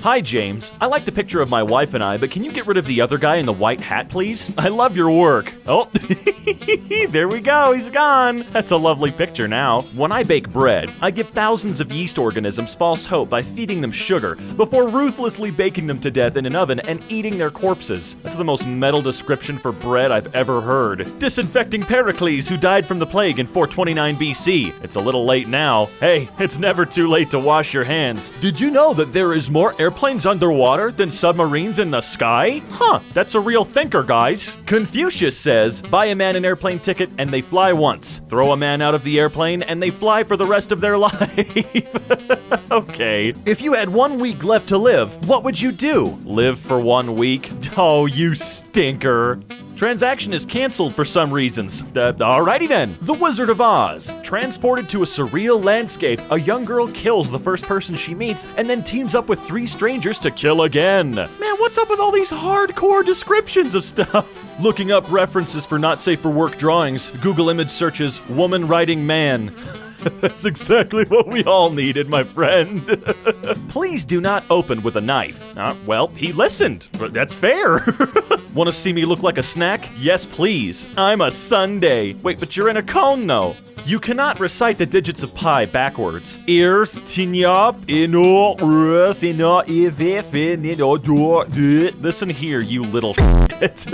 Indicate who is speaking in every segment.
Speaker 1: Hi, James. I like the picture of my wife and I, but can you get rid of the other guy in the white hat, please? I love your work. Oh, there we go. He's gone. That's a lovely picture now. When I bake bread, I give thousands of yeast organisms false hope by feeding them sugar before ruthlessly baking them to death in an oven and eating their corpses. That's the most metal description for bread I've ever heard. Disinfecting Pericles, who died from the plague in 429 BC. It's a little late now. Hey, it's never too late to wash your hands. Did you know that there is more airplanes underwater than submarines in the sky? Huh, that's a real thinker, guys. Confucius says, buy a man an airplane ticket and they fly once. Throw a man out of the airplane and they fly for the rest of their life. Okay. If you had 1 week left to live, what would you do? Live for 1 week? Oh, you stinker. Transaction is canceled for some reasons. Alrighty then. The Wizard of Oz. Transported to a surreal landscape, a young girl kills the first person she meets and then teams up with 3 strangers to kill again. Man, what's up with all these hardcore descriptions of stuff? Looking up references for not safe for work drawings, Google image searches woman writing man. That's exactly what we all needed, my friend. Please do not open with a knife. Well, he listened, but that's fair. Want to see me look like a snack? Yes, please. I'm a sundae. Wait, but you're in a cone, though. You cannot recite the digits of pi backwards. Listen here, you little shit.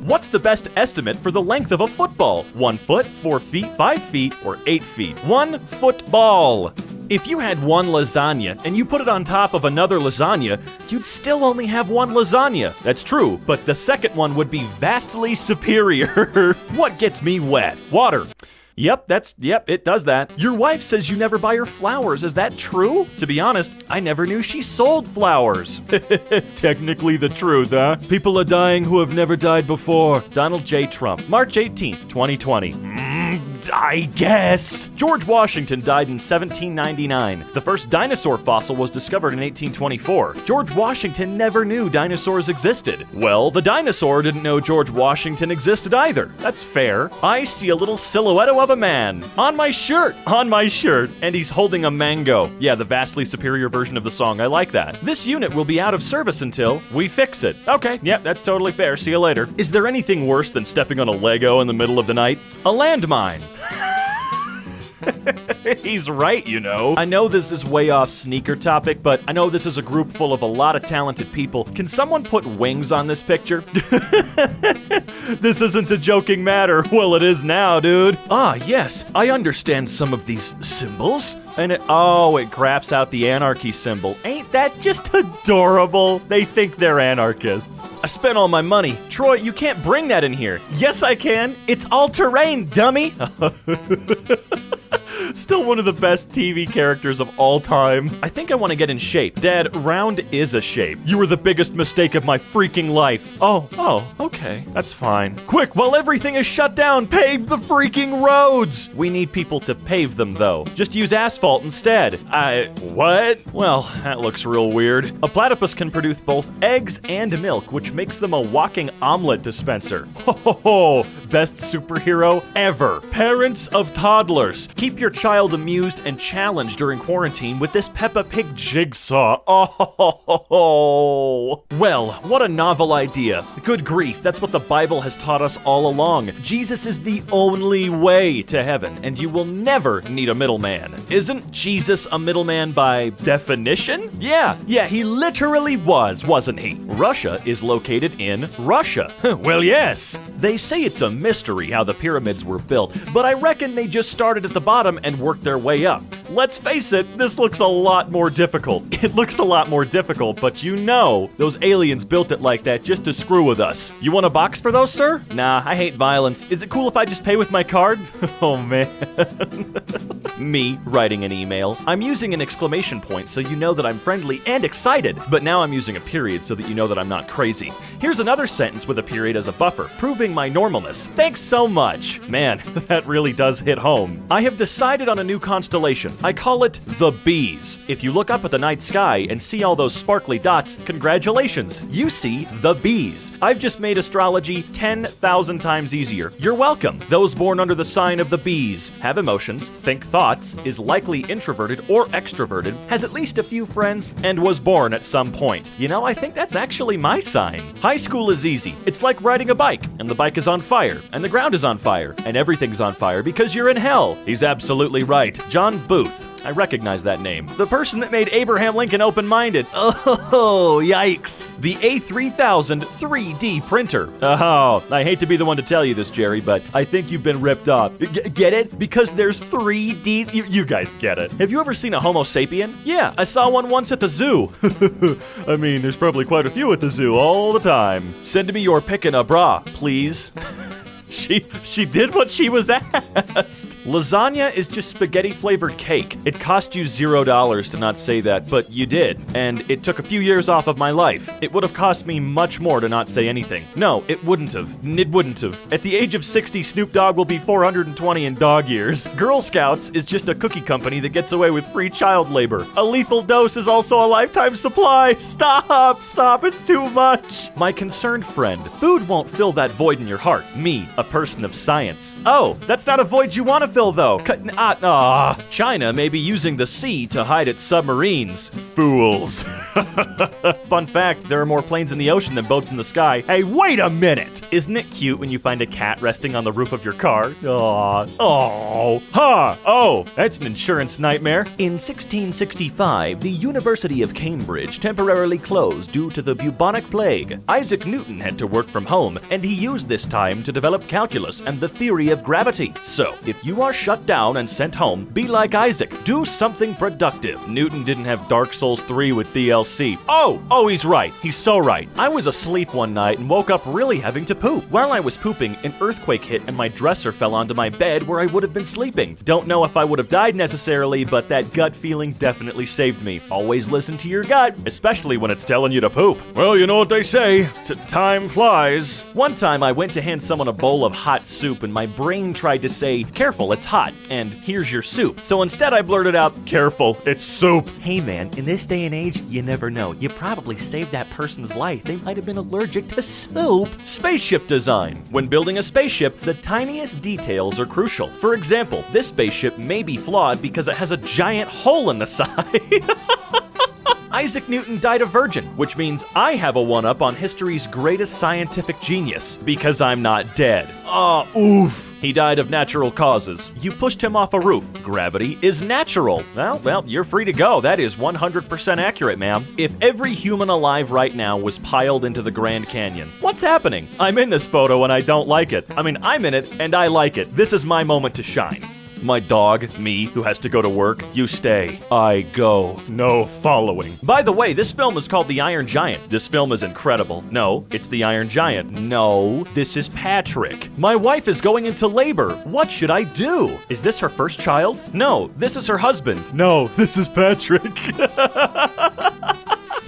Speaker 1: What's the best estimate for the length of a football? 1 foot, 4 feet, 5 feet, or 8 feet? 1 football. If you had 1 lasagna and you put it on top of another lasagna, you'd still only have 1 lasagna. That's true, but the second one would be vastly superior. What gets me wet? Water. Yep, it does that. Your wife says you never buy her flowers. Is that true? To be honest, I never knew she sold flowers. Technically the truth, huh? People are dying who have never died before. Donald J. Trump, March 18th, 2020. I guess. George Washington died in 1799. The first dinosaur fossil was discovered in 1824. George Washington never knew dinosaurs existed. Well, the dinosaur didn't know George Washington existed either. That's fair. I see a little silhouette of a man. On my shirt. And he's holding a mango. Yeah, the vastly superior version of the song. I like that. This unit will be out of service until we fix it. Okay, yep, that's totally fair. See you later. Is there anything worse than stepping on a Lego in the middle of the night? A landmine. He's right, you know. I know this is way off sneaker topic, but I know this is a group full of a lot of talented people. Can someone put wings on this picture? This isn't a joking matter. Well, it is now, dude. Ah, yes, I understand some of these symbols. And it graphs out the anarchy symbol. Ain't that just adorable? They think they're anarchists. I spent all my money. Troy, you can't bring that in here. Yes, I can. It's all-terrain, dummy. Still one of the best TV characters of all time. I think I want to get in shape. Dad, round is a shape. You were the biggest mistake of my freaking life. Oh, okay. That's fine. Quick, while everything is shut down, pave the freaking roads! We need people to pave them, though. Just use asphalt instead. What? Well, that looks real weird. A platypus can produce both eggs and milk, which makes them a walking omelet dispenser. Ho, best superhero ever. Parents of toddlers, keep your child amused and challenged during quarantine with this Peppa Pig jigsaw. Oh, well, what a novel idea. Good grief, that's what the Bible has taught us all along. Jesus is the only way to heaven, and you will never need a middleman. Isn't Jesus a middleman by definition? Yeah, he literally was, wasn't he? Russia is located in Russia. Well, yes. They say it's a mystery how the pyramids were built, but I reckon they just started at the bottom and worked their way up. Let's face it, this looks a lot more difficult. It looks a lot more difficult, but you know, those aliens built it like that just to screw with us. You want a box for those, sir? Nah, I hate violence. Is it cool if I just pay with my card? Oh, man. Me writing an email. I'm using an exclamation point so you know that I'm friendly and excited, but now I'm using a period so that you know that I'm not crazy. Here's another sentence with a period as a buffer, proving my normalness. Thanks so much. Man, that really does hit home. I have decided on a new constellation. I call it the bees. If you look up at the night sky and see all those sparkly dots, congratulations, you see the bees. I've just made astrology 10,000 times easier. You're welcome. Those born under the sign of the bees have emotions, think thoughts, is likely introverted or extroverted, has at least a few friends, and was born at some point. You know, I think that's actually my sign. High school is easy. It's like riding a bike, and the bike is on fire, and the ground is on fire, and everything's on fire because you're in hell. He's absolutely right. John Booth. I recognize that name. The person that made Abraham Lincoln open-minded. Oh, yikes. The A3000 3D printer. Oh, I hate to be the one to tell you this, Jerry, but I think you've been ripped off. Get it? Because there's 3Ds. You guys get it. Have you ever seen a Homo sapien? Yeah, I saw one once at the zoo. I mean, there's probably quite a few at the zoo all the time. Send me your pic in a bra, please. She did what she was asked. Lasagna is just spaghetti-flavored cake. It cost you $0 to not say that, but you did. And it took a few years off of my life. It would have cost me much more to not say anything. No, it wouldn't have. It wouldn't have. At the age of 60, Snoop Dogg will be 420 in dog years. Girl Scouts is just a cookie company that gets away with free child labor. A lethal dose is also a lifetime supply. Stop, it's too much. My concerned friend. Food won't fill that void in your heart. Me, a person of science. Oh, that's not a void you want to fill, though. China may be using the sea to hide its submarines. Fools. Fun fact, there are more planes in the ocean than boats in the sky. Hey, wait a minute! Isn't it cute when you find a cat resting on the roof of your car? Oh, that's an insurance nightmare. In 1665, the University of Cambridge temporarily closed due to the bubonic plague. Isaac Newton had to work from home, and he used this time to develop calculus and the theory of gravity. So, if you are shut down and sent home, be like Isaac. Do something productive. Newton didn't have Dark Souls 3 with DLC. Oh, he's right. He's so right. I was asleep one night and woke up really having to poop. While I was pooping, an earthquake hit and my dresser fell onto my bed where I would have been sleeping. Don't know if I would have died necessarily, but that gut feeling definitely saved me. Always listen to your gut, especially when it's telling you to poop. Well, you know what they say. Time flies. One time I went to hand someone a bowl of hot soup and my brain tried to say, careful, it's hot, and here's your soup. So instead I blurted out, careful, it's soup. Hey man, in this day and age, you never know. You probably saved that person's life. They might have been allergic to soup. Spaceship design. When building a spaceship, the tiniest details are crucial. For example, this spaceship may be flawed because it has a giant hole in the side. Isaac Newton died a virgin, which means I have a one-up on history's greatest scientific genius, because I'm not dead. Oof. He died of natural causes. You pushed him off a roof. Gravity is natural. Well, you're free to go. That is 100% accurate, ma'am. If every human alive right now was piled into the Grand Canyon, what's happening? I'm in this photo and I don't like it. I mean, I'm in it and I like it. This is my moment to shine. My dog, me, who has to go to work, you stay. I go. No following. By the way, this film is called The Iron Giant. This film is incredible. No, it's The Iron Giant. No, this is Patrick. My wife is going into labor. What should I do? Is this her first child? No, this is her husband. No, this is Patrick.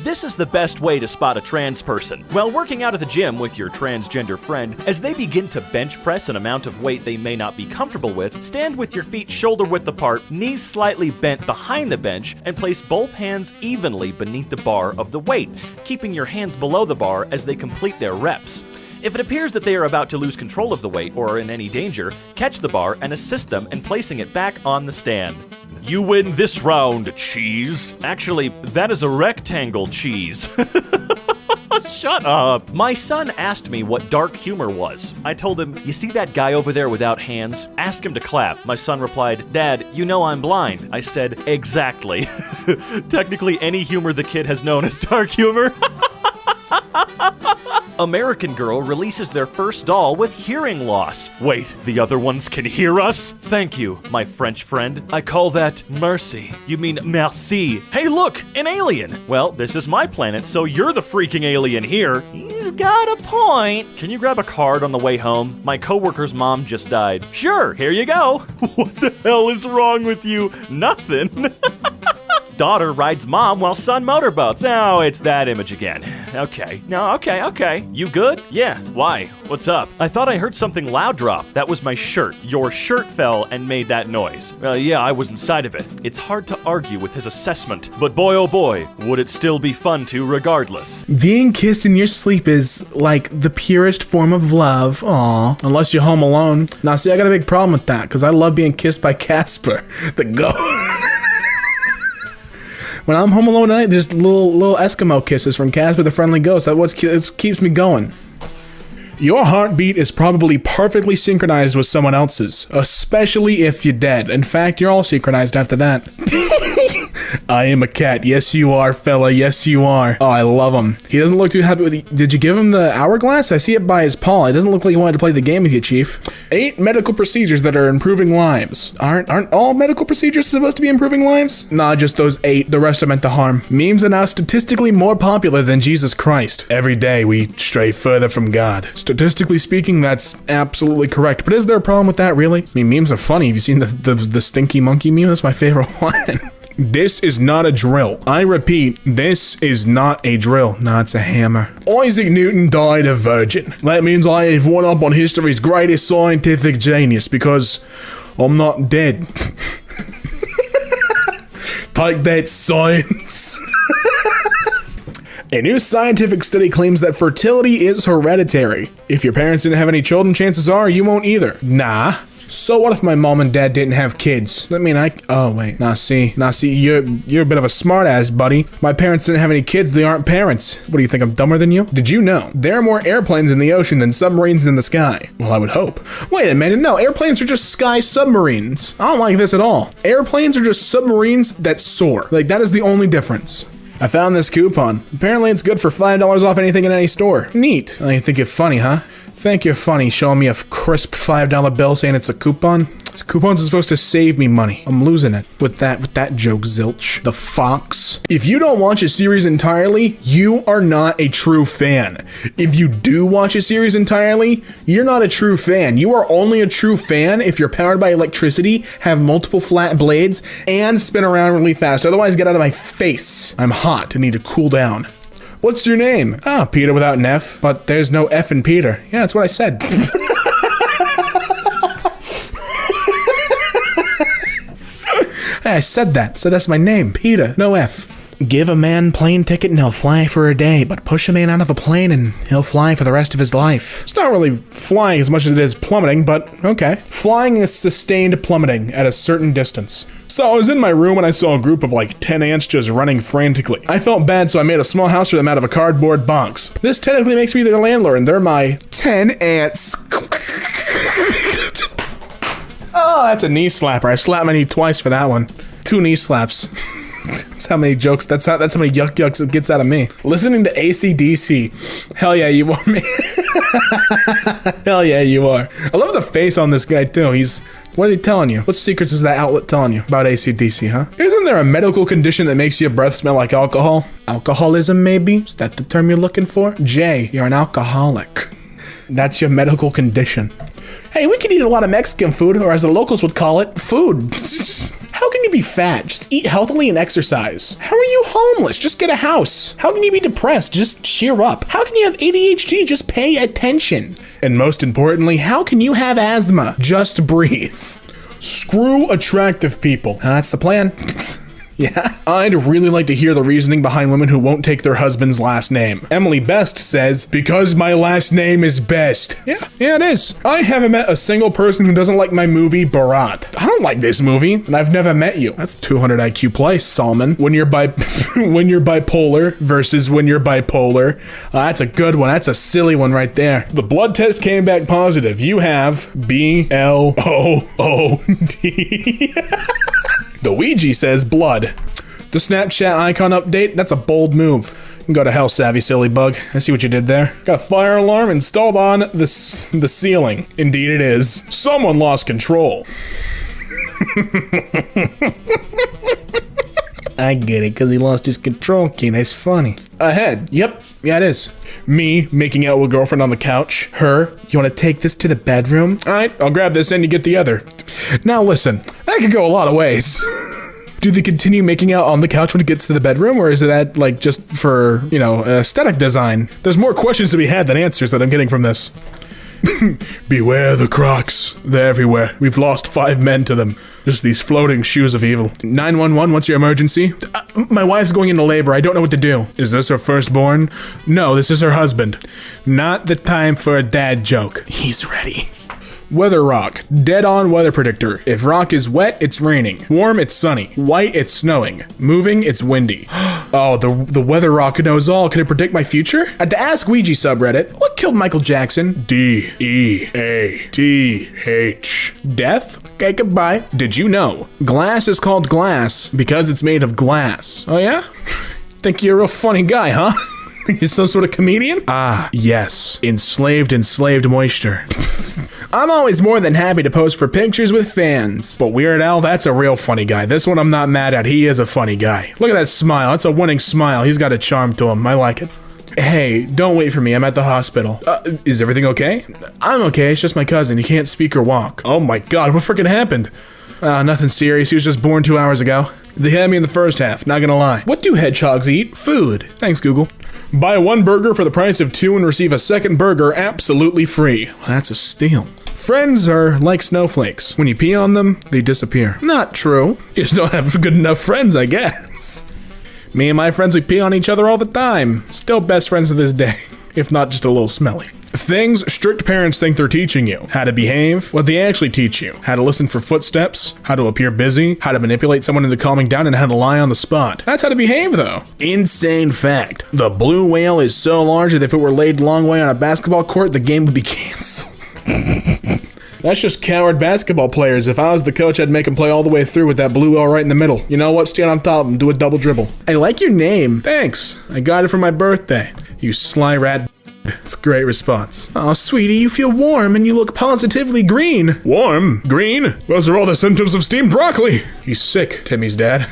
Speaker 1: This is the best way to spot a trans person. While working out at the gym with your transgender friend, as they begin to bench press an amount of weight they may not be comfortable with, stand with your feet shoulder width apart, knees slightly bent behind the bench, and place both hands evenly beneath the bar of the weight, keeping your hands below the bar as they complete their reps. If it appears that they are about to lose control of the weight or are in any danger, catch the bar and assist them in placing it back on the stand. You win this round, cheese. Actually, that is a rectangle cheese. Shut up. My son asked me what dark humor was. I told him, you see that guy over there without hands? Ask him to clap. My son replied, Dad, you know I'm blind. I said, exactly. Technically, any humor the kid has known is dark humor. American Girl releases their first doll with hearing loss. Wait, the other ones can hear us? Thank you, my French friend. I call that mercy. You mean merci. Hey look, an alien. Well, this is my planet, so you're the freaking alien here. He's got a point. Can you grab a card on the way home? My coworker's mom just died. Sure, here you go. What the hell is wrong with you? Nothing. daughter rides mom while son motorboats. Oh, it's that image again. Okay. No, okay. You good? Yeah. Why? What's up? I thought I heard something loud drop. That was my shirt. Your shirt fell and made that noise. Yeah, I was inside of it. It's hard to argue with his assessment, but boy oh boy, would it still be fun to regardless.
Speaker 2: Being kissed in your sleep is like the purest form of love. Aw. Unless you're home alone. Now see, I got a big problem with that, because I love being kissed by Casper, the goat. When I'm home alone at night, there's little Eskimo kisses from Casper the Friendly Ghost. That's what keeps me going. Your heartbeat is probably perfectly synchronized with someone else's, especially if you're dead. In fact, you're all synchronized after that. I am a cat. Yes, you are, fella. Yes, you are. Oh, I love him. He doesn't look too happy with you. Did you give him the hourglass? I see it by his paw. It doesn't look like he wanted to play the game with you, Chief. 8 medical procedures that are improving lives. Aren't all medical procedures supposed to be improving lives? Nah, just those 8. The rest are meant to harm. Memes are now statistically more popular than Jesus Christ. Every day we stray further from God. Statistically speaking, that's absolutely correct. But is there a problem with that, really? I mean, memes are funny. Have you seen the stinky monkey meme? That's my favorite one. This is not a drill. I repeat, this is not a drill. Nah, it's a hammer. Isaac Newton died a virgin. That means I have one up on history's greatest scientific genius because I'm not dead. Take that, science. A new scientific study claims that fertility is hereditary. If your parents didn't have any children, chances are you won't either. Nah. So what if my mom and dad didn't have kids? I mean, oh wait, now see, you're a bit of a smartass, buddy. My parents didn't have any kids, they aren't parents. What do you think, I'm dumber than you? Did you know there are more airplanes in the ocean than submarines in the sky? Well, I would hope. Wait a minute, no, airplanes are just sky submarines. I don't like this at all. Airplanes are just submarines that soar. Like, that is the only difference. I found this coupon. Apparently it's good for $5 off anything in any store. Neat. I think you're funny, huh? Think you're funny showing me a crisp $5 bill saying it's a coupon? This coupons are supposed to save me money. I'm losing it with that joke, zilch. The fox. If you don't watch a series entirely, you are not a true fan. If you do watch a series entirely, you're not a true fan. You are only a true fan if you're powered by electricity, have multiple flat blades, and spin around really fast. Otherwise, get out of my face. I'm hot and need to cool down. What's your name? Ah, Peter without an F. But there's no F in Peter. Yeah, that's what I said. I said that. So that's my name, Peter. No F. Give a man plane ticket and he'll fly for a day, but push a man out of a plane and he'll fly for the rest of his life. It's not really flying as much as it is plummeting, but okay. Flying is sustained plummeting at a certain distance. So I was in my room and I saw a group of like 10 ants just running frantically. I felt bad, so I made a small house for them out of a cardboard box. This technically makes me their landlord, and they're my 10 ants. Oh, that's a knee slapper. I slapped my knee twice for that one. 2 knee slaps. That's how many jokes, that's how many yucks it gets out of me. Listening to AC/DC. Hell yeah, you are, man. Hell yeah, you are. I love the face on this guy too. What are they telling you? What secrets is that outlet telling you about AC/DC, huh? Isn't there a medical condition that makes your breath smell like alcohol? Alcoholism, maybe? Is that the term you're looking for? Jay, you're an alcoholic. That's your medical condition. Hey, we could eat a lot of Mexican food, or as the locals would call it, food. How can you be fat? Just eat healthily and exercise. How are you homeless? Just get a house. How can you be depressed? Just cheer up. How can you have ADHD? Just pay attention. And most importantly, how can you have asthma? Just breathe. Screw attractive people. That's the plan. Yeah. I'd really like to hear the reasoning behind women who won't take their husband's last name. Emily Best says, because my last name is Best. Yeah, it is. I haven't met a single person who doesn't like my movie, Barat. I don't like this movie, and I've never met you. That's 200 IQ place, Solomon. When you're bipolar versus when you're bipolar. That's a good one. That's a silly one right there. The blood test came back positive. You have BLOOD. The Ouija says blood. The Snapchat icon update, that's a bold move. You can go to hell, savvy silly bug. I see what you did there. Got a fire alarm installed on the ceiling. Indeed it is. Someone lost control. I get it, because he lost his control key. That's funny. Ahead. Yep. Yeah, it is. Me making out with girlfriend on the couch. Her. You want to take this to the bedroom? All right, I'll grab this and you get the other. Now listen, that could go a lot of ways. Do they continue making out on the couch when it gets to the bedroom, or is that like just for, you know, aesthetic design? There's more questions to be had than answers that I'm getting from this. Beware the Crocs. They're everywhere. We've lost 5 men to them. Just these floating shoes of evil. 911, what's your emergency? My wife's going into labor. I don't know what to do. Is this her firstborn? No, this is her husband. Not the time for a dad joke. He's ready. Weather rock. Dead on weather predictor. If rock is wet, it's raining. Warm, it's sunny. White, it's snowing. Moving, it's windy. Oh, the weather rock knows all. Can it predict my future? At the Ask Ouija subreddit, what killed Michael Jackson? D-E-A-T-H. Death? Okay, goodbye. Did you know glass is called glass because it's made of glass? Oh yeah? Think you're a real funny guy, huh? You're some sort of comedian? Ah, yes. Enslaved moisture. I'm always more than happy to post for pictures with fans. But Weird Al, that's a real funny guy. This one I'm not mad at. He is a funny guy. Look at that smile. That's a winning smile. He's got a charm to him. I like it. Hey, don't wait for me. I'm at the hospital. Is everything okay? I'm okay. It's just my cousin. He can't speak or walk. Oh my god, what freaking happened? Nothing serious. He was just born 2 hours ago. They had me in the first half, not gonna lie. What do hedgehogs eat? Food. Thanks, Google. Buy 1 burger for the price of 2 and receive a second burger absolutely free. Well, that's a steal. Friends are like snowflakes. When you pee on them, they disappear. Not true. You just don't have good enough friends, I guess. Me and my friends, we pee on each other all the time. Still best friends to this day, if not just a little smelly. Things strict parents think they're teaching you. How to behave, what they actually teach you. How to listen for footsteps, how to appear busy, how to manipulate someone into calming down, and how to lie on the spot. That's how to behave, though. Insane fact. The blue whale is so large that if it were laid long way on a basketball court, the game would be canceled. That's just coward basketball players. If I was the coach, I'd make them play all the way through with that blue whale right in the middle. You know what? Stand on top of them, do a double dribble. I like your name. Thanks. I got it for my birthday. You sly rat. It's a great response. Oh, sweetie, you feel warm and you look positively green. Warm? Green? Those are all the symptoms of steamed broccoli. He's sick, Timmy's dad.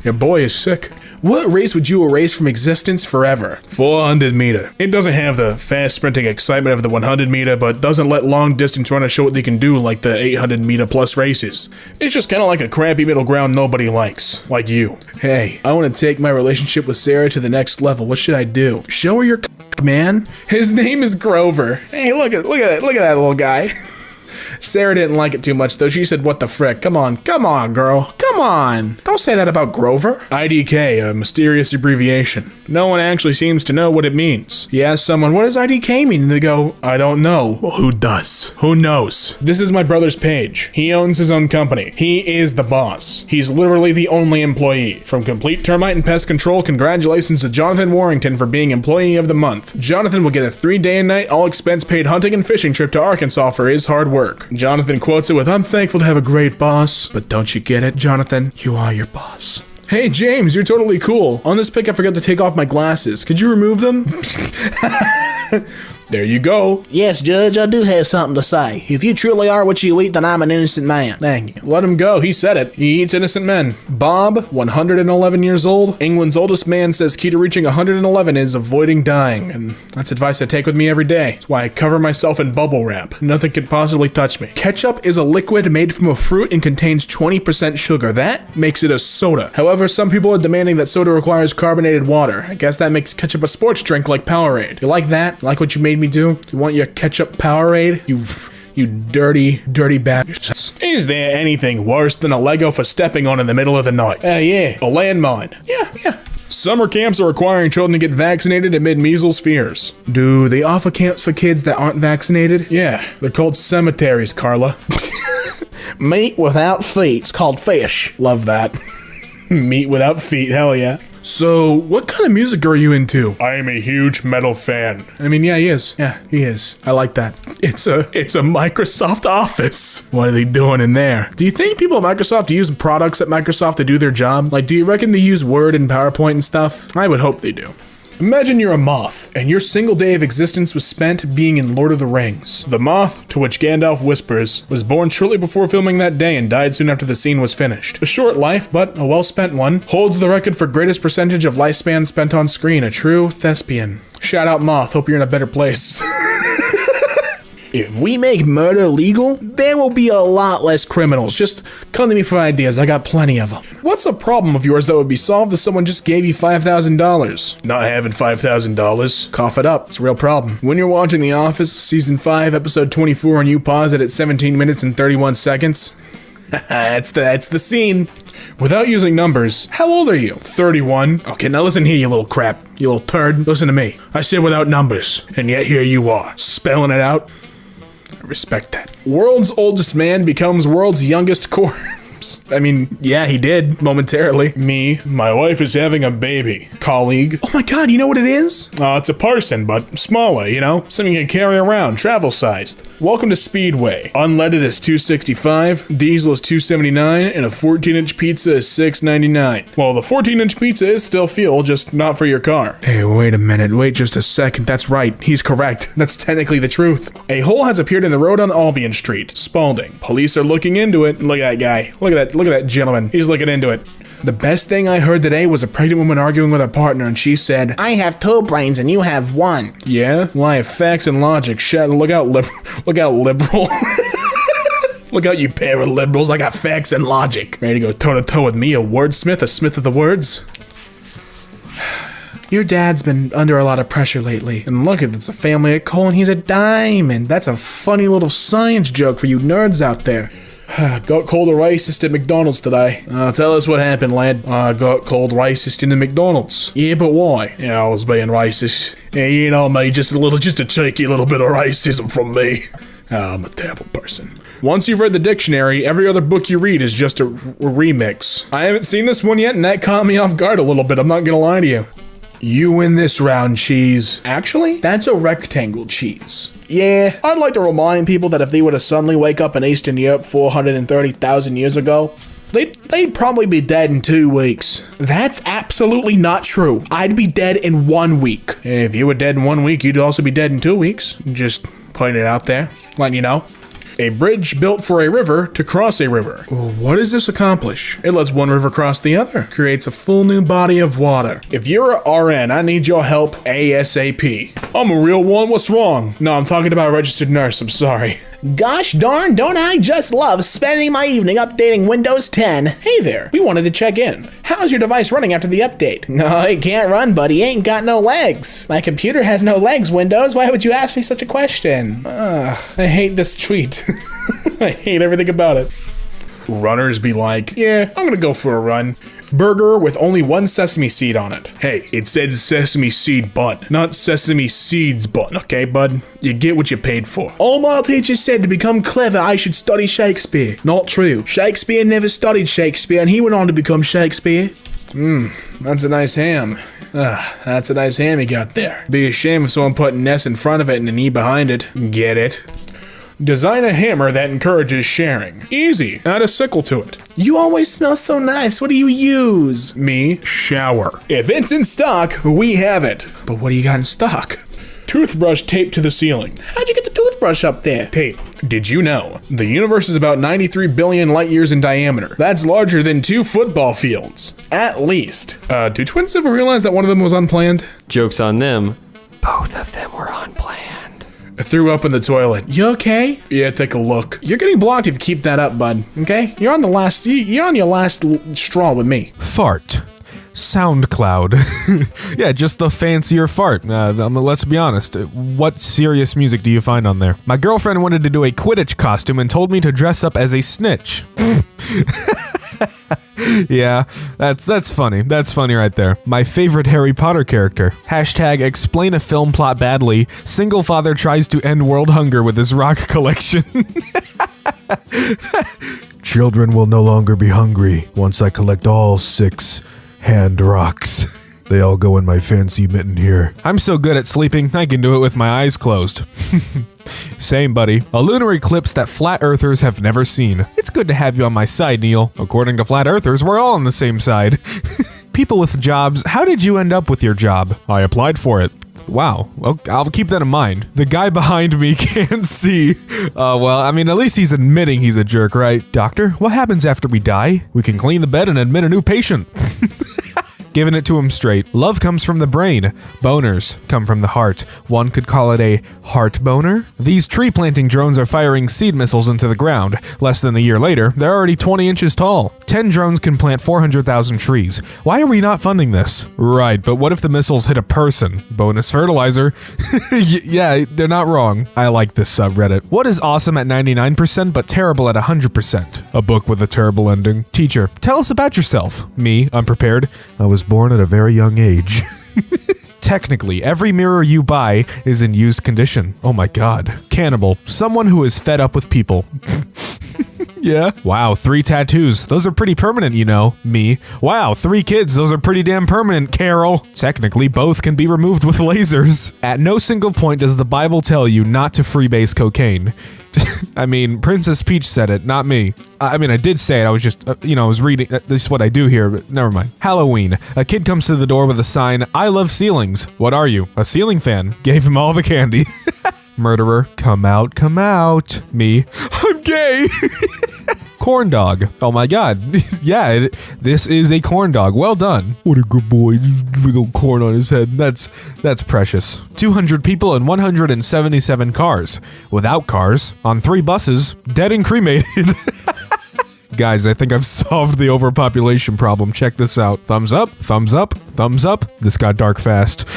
Speaker 2: Your boy is sick. What race would you erase from existence forever? 400 meter. It doesn't have the fast sprinting excitement of the 100 meter, but doesn't let long distance runners show what they can do like the 800 meter plus races. It's just kind of like a crappy middle ground nobody likes. Like you. Hey, I want to take my relationship with Sarah to the next level. What should I do? Show her your man. His name is Grover. Hey, look at that little guy. Sarah didn't like it too much, though. She said, what the frick? Come on, girl. Come on. Don't say that about Grover. IDK, a mysterious abbreviation. No one actually seems to know what it means. You ask someone, what does IDK mean? And they go, I don't know. Well, who does? Who knows? This is my brother's page. He owns his own company. He is the boss. He's literally the only employee. From Complete Termite and Pest Control, congratulations to Jonathan Warrington for being Employee of the Month. Jonathan will get a 3-day and night, all expense paid hunting and fishing trip to Arkansas for his hard work. Jonathan quotes it with, I'm thankful to have a great boss. But don't you get it, Jonathan? You are your boss. Hey, James, you're totally cool. On this pic, I forgot to take off my glasses. Could you remove them? There you go. Yes, Judge, I do have something to say. If you truly are what you eat, then I'm an innocent man. Thank you. Let him go. He said it. He eats innocent men. Bob, 111 years old. England's oldest man says key to reaching 111 is avoiding dying. And that's advice I take with me every day. That's why I cover myself in bubble wrap. Nothing can possibly touch me. Ketchup is a liquid made from a fruit and contains 20% sugar. That makes it a soda. However, some people are demanding that soda requires carbonated water. I guess that makes ketchup a sports drink like Powerade. You like that? Like what you made me do? You want your ketchup Powerade? You dirty bastard. Is there anything worse than a Lego for stepping on in the middle of the night? Yeah. A landmine. Yeah. Summer camps are requiring children to get vaccinated amid measles fears. Do they offer camps for kids that aren't vaccinated? Yeah, they're called cemeteries, Carla. Meat without feet. It's called fish. Love that. Meat without feet, hell yeah. So, what kind of music are you into? I am a huge metal fan. I mean, yeah, he is. Yeah, he is. I like that. It's a Microsoft Office. What are they doing in there? Do you think people at Microsoft use products at Microsoft to do their job? Like, do you reckon they use Word and PowerPoint and stuff? I would hope they do. Imagine you're a moth, and your single day of existence was spent being in Lord of the Rings. The moth, to which Gandalf whispers, was born shortly before filming that day and died soon after the scene was finished. A short life, but a well-spent one, holds the record for greatest percentage of lifespan spent on screen, a true thespian. Shout out Moth, hope you're in a better place. If we make murder legal, there will be a lot less criminals. Just come to me for ideas, I got plenty of them. What's a problem of yours that would be solved if someone just gave you $5,000? Not having $5,000. Cough it up, it's a real problem. When you're watching The Office, Season 5, Episode 24, and you pause it at 17 minutes and 31 seconds, that's the scene. Without using numbers, how old are you? 31. Okay, now listen here, you little crap. You little turd. Listen to me. I said without numbers, and yet here you are, spelling it out. I respect that. World's oldest man becomes world's youngest corpse. I mean, yeah, he did, momentarily. Me, my wife is having a baby. Colleague. Oh my god, you know what it is? It's a parson, but smaller, you know? Something you can carry around, travel-sized. Welcome to Speedway. Unleaded is $2.65, diesel is $2.79, and a 14-inch pizza is $6.99. Well, the 14-inch pizza is still fuel, just not for your car. Hey, wait a minute, wait just a second. That's right, he's correct. That's technically the truth. A hole has appeared in the road on Albion Street, Spalding. Police are looking into it. Look at that guy. Look at that gentleman. He's looking into it. The best thing I heard today was a pregnant woman arguing with her partner, and she said, I have 2 brains and you have 1. Yeah? Well, I have facts and logic. Look out, liberal. Look out, you pair of liberals. I got facts and logic. Ready to go toe-to-toe with me, a wordsmith, a smith of the words? Your dad's been under a lot of pressure lately. And look, it's a family at Cole and he's a diamond. That's a funny little science joke for you nerds out there. Got called a racist at McDonald's today. Tell us what happened, lad. Got called racist in the McDonald's. Yeah, but why? Yeah, I was being racist. Yeah, you know me, just a cheeky little bit of racism from me. I'm a terrible person. Once you've read the dictionary, every other book you read is just a remix. I haven't seen this one yet, and that caught me off guard a little bit, I'm not gonna lie to you. You win this round, cheese. Actually, that's a rectangle cheese. Yeah, I'd like to remind people that if they were to suddenly wake up in Eastern Europe 430,000 years ago, they'd probably be dead in 2 weeks. That's absolutely not true. I'd be dead in 1 week. If you were dead in 1 week, you'd also be dead in 2 weeks. Just putting it out there, letting you know. A bridge built for a river to cross a river. Well, what does this accomplish? It lets one river cross the other. Creates a full new body of water. If you're a RN, I need your help ASAP. I'm a real one, what's wrong? No, I'm talking about a registered nurse, I'm sorry. Gosh darn, don't I just love spending my evening updating Windows 10. Hey there, we wanted to check in. How's your device running after the update? No, it can't run, buddy. It ain't got no legs. My computer has no legs, Windows. Why would you ask me such a question? I hate this tweet. I hate everything about it. Runners be like, yeah, I'm gonna go for a run. Burger with only 1 sesame seed on it. Hey, it said sesame seed bun, not sesame seeds bun, okay, bud? You get what you paid for. All my teachers said to become clever, I should study Shakespeare. Not true. Shakespeare never studied Shakespeare, and he went on to become Shakespeare. That's a nice ham. That's a nice ham he got there. Be a shame if someone put an S in front of it and an E behind it. Get it? Design a hammer that encourages sharing. Easy. Add a sickle to it. You always smell so nice. What do you use? Me. Shower. If it's in stock, we have it. But what do you got in stock? Toothbrush taped to the ceiling. How'd you get the toothbrush up there? Tape. Did you know the universe is about 93 billion light years in diameter? That's larger than 2 football fields. At least. Do twins ever realize that one of them was unplanned?
Speaker 3: Joke's on them. Both of them were unplanned.
Speaker 2: I threw up in the toilet. You okay? Yeah, take a look. You're getting blocked if you keep that up, bud. Okay? You're on your last straw with me.
Speaker 4: Fart. SoundCloud. Yeah, just the fancier fart. Let's be honest. What serious music do you find on there? My girlfriend wanted to do a Quidditch costume and told me to dress up as a snitch. Yeah, that's funny. That's funny right there. My favorite Harry Potter character. Hashtag explain a film plot badly. Single father tries to end world hunger with his rock collection. Children will no longer be hungry once I collect all 6 hand rocks. They all go in my fancy mitten here. I'm so good at sleeping, I can do it with my eyes closed. Same, buddy. A lunar eclipse that flat earthers have never seen. It's good to have you on my side, Neil. According to flat earthers, we're all on the same side. People with jobs, how did you end up with your job? I applied for it. Wow, well, I'll keep that in mind. The guy behind me can't see. Well, I mean, at least he's admitting he's a jerk, right? Doctor, what happens after we die? We can clean the bed and admit a new patient. Giving it to him straight. Love comes from the brain. Boners come from the heart. One could call it a heart boner. These tree planting drones are firing seed missiles into the ground. Less than a year later, they're already 20 inches tall. 10 drones can plant 400,000 trees. Why are we not funding this? Right, but what if the missiles hit a person? Bonus fertilizer. Yeah, they're not wrong. I like this subreddit. What is awesome at 99% but terrible at 100%? A book with a terrible ending. Teacher, tell us about yourself. Me, unprepared. I was born at a very young age. Technically, every mirror you buy is in used condition. Oh my god. Cannibal, someone who is fed up with people. Yeah. Wow, 3 tattoos. Those are pretty permanent, you know. Me. Wow, 3 kids. Those are pretty damn permanent, Carol. Technically, both can be removed with lasers. At no single point does the Bible tell you not to freebase cocaine. I mean, Princess Peach said it, not me. I mean, I did say it, I was just, I was reading, this is what I do here, but never mind. Halloween. A kid comes to the door with a sign, I love ceilings. What are you? A ceiling fan. Gave him all the candy. Murderer. Come out, come out. Me. I'm gay. Corn dog. Oh my god. Yeah, this is a corn dog. Well done. What a good boy. With a corn on his head. That's precious. 200 people and 177 cars. Without cars. On 3 buses. Dead and cremated. Guys, I think I've solved the overpopulation problem. Check this out. Thumbs up, thumbs up, thumbs up. This got dark fast.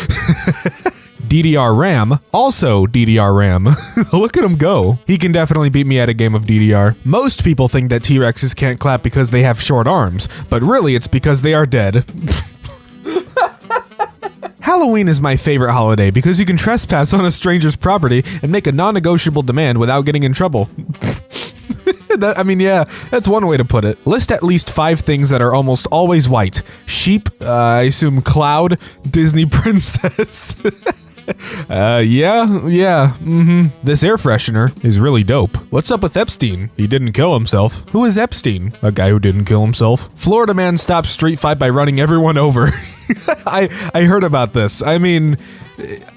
Speaker 4: DDR RAM, also DDR RAM. Look at him go. He can definitely beat me at a game of DDR. Most people think that T-Rexes can't clap because they have short arms, but really it's because they are dead. Halloween is my favorite holiday because you can trespass on a stranger's property and make a non-negotiable demand without getting in trouble. Yeah, that's one way to put it. List at least 5 things that are almost always white. Sheep, I assume cloud, Disney princess. This air freshener is really dope. What's up with Epstein? He didn't kill himself. Who is Epstein? A guy who didn't kill himself. Florida man stops street fight by running everyone over. I heard about this. I mean,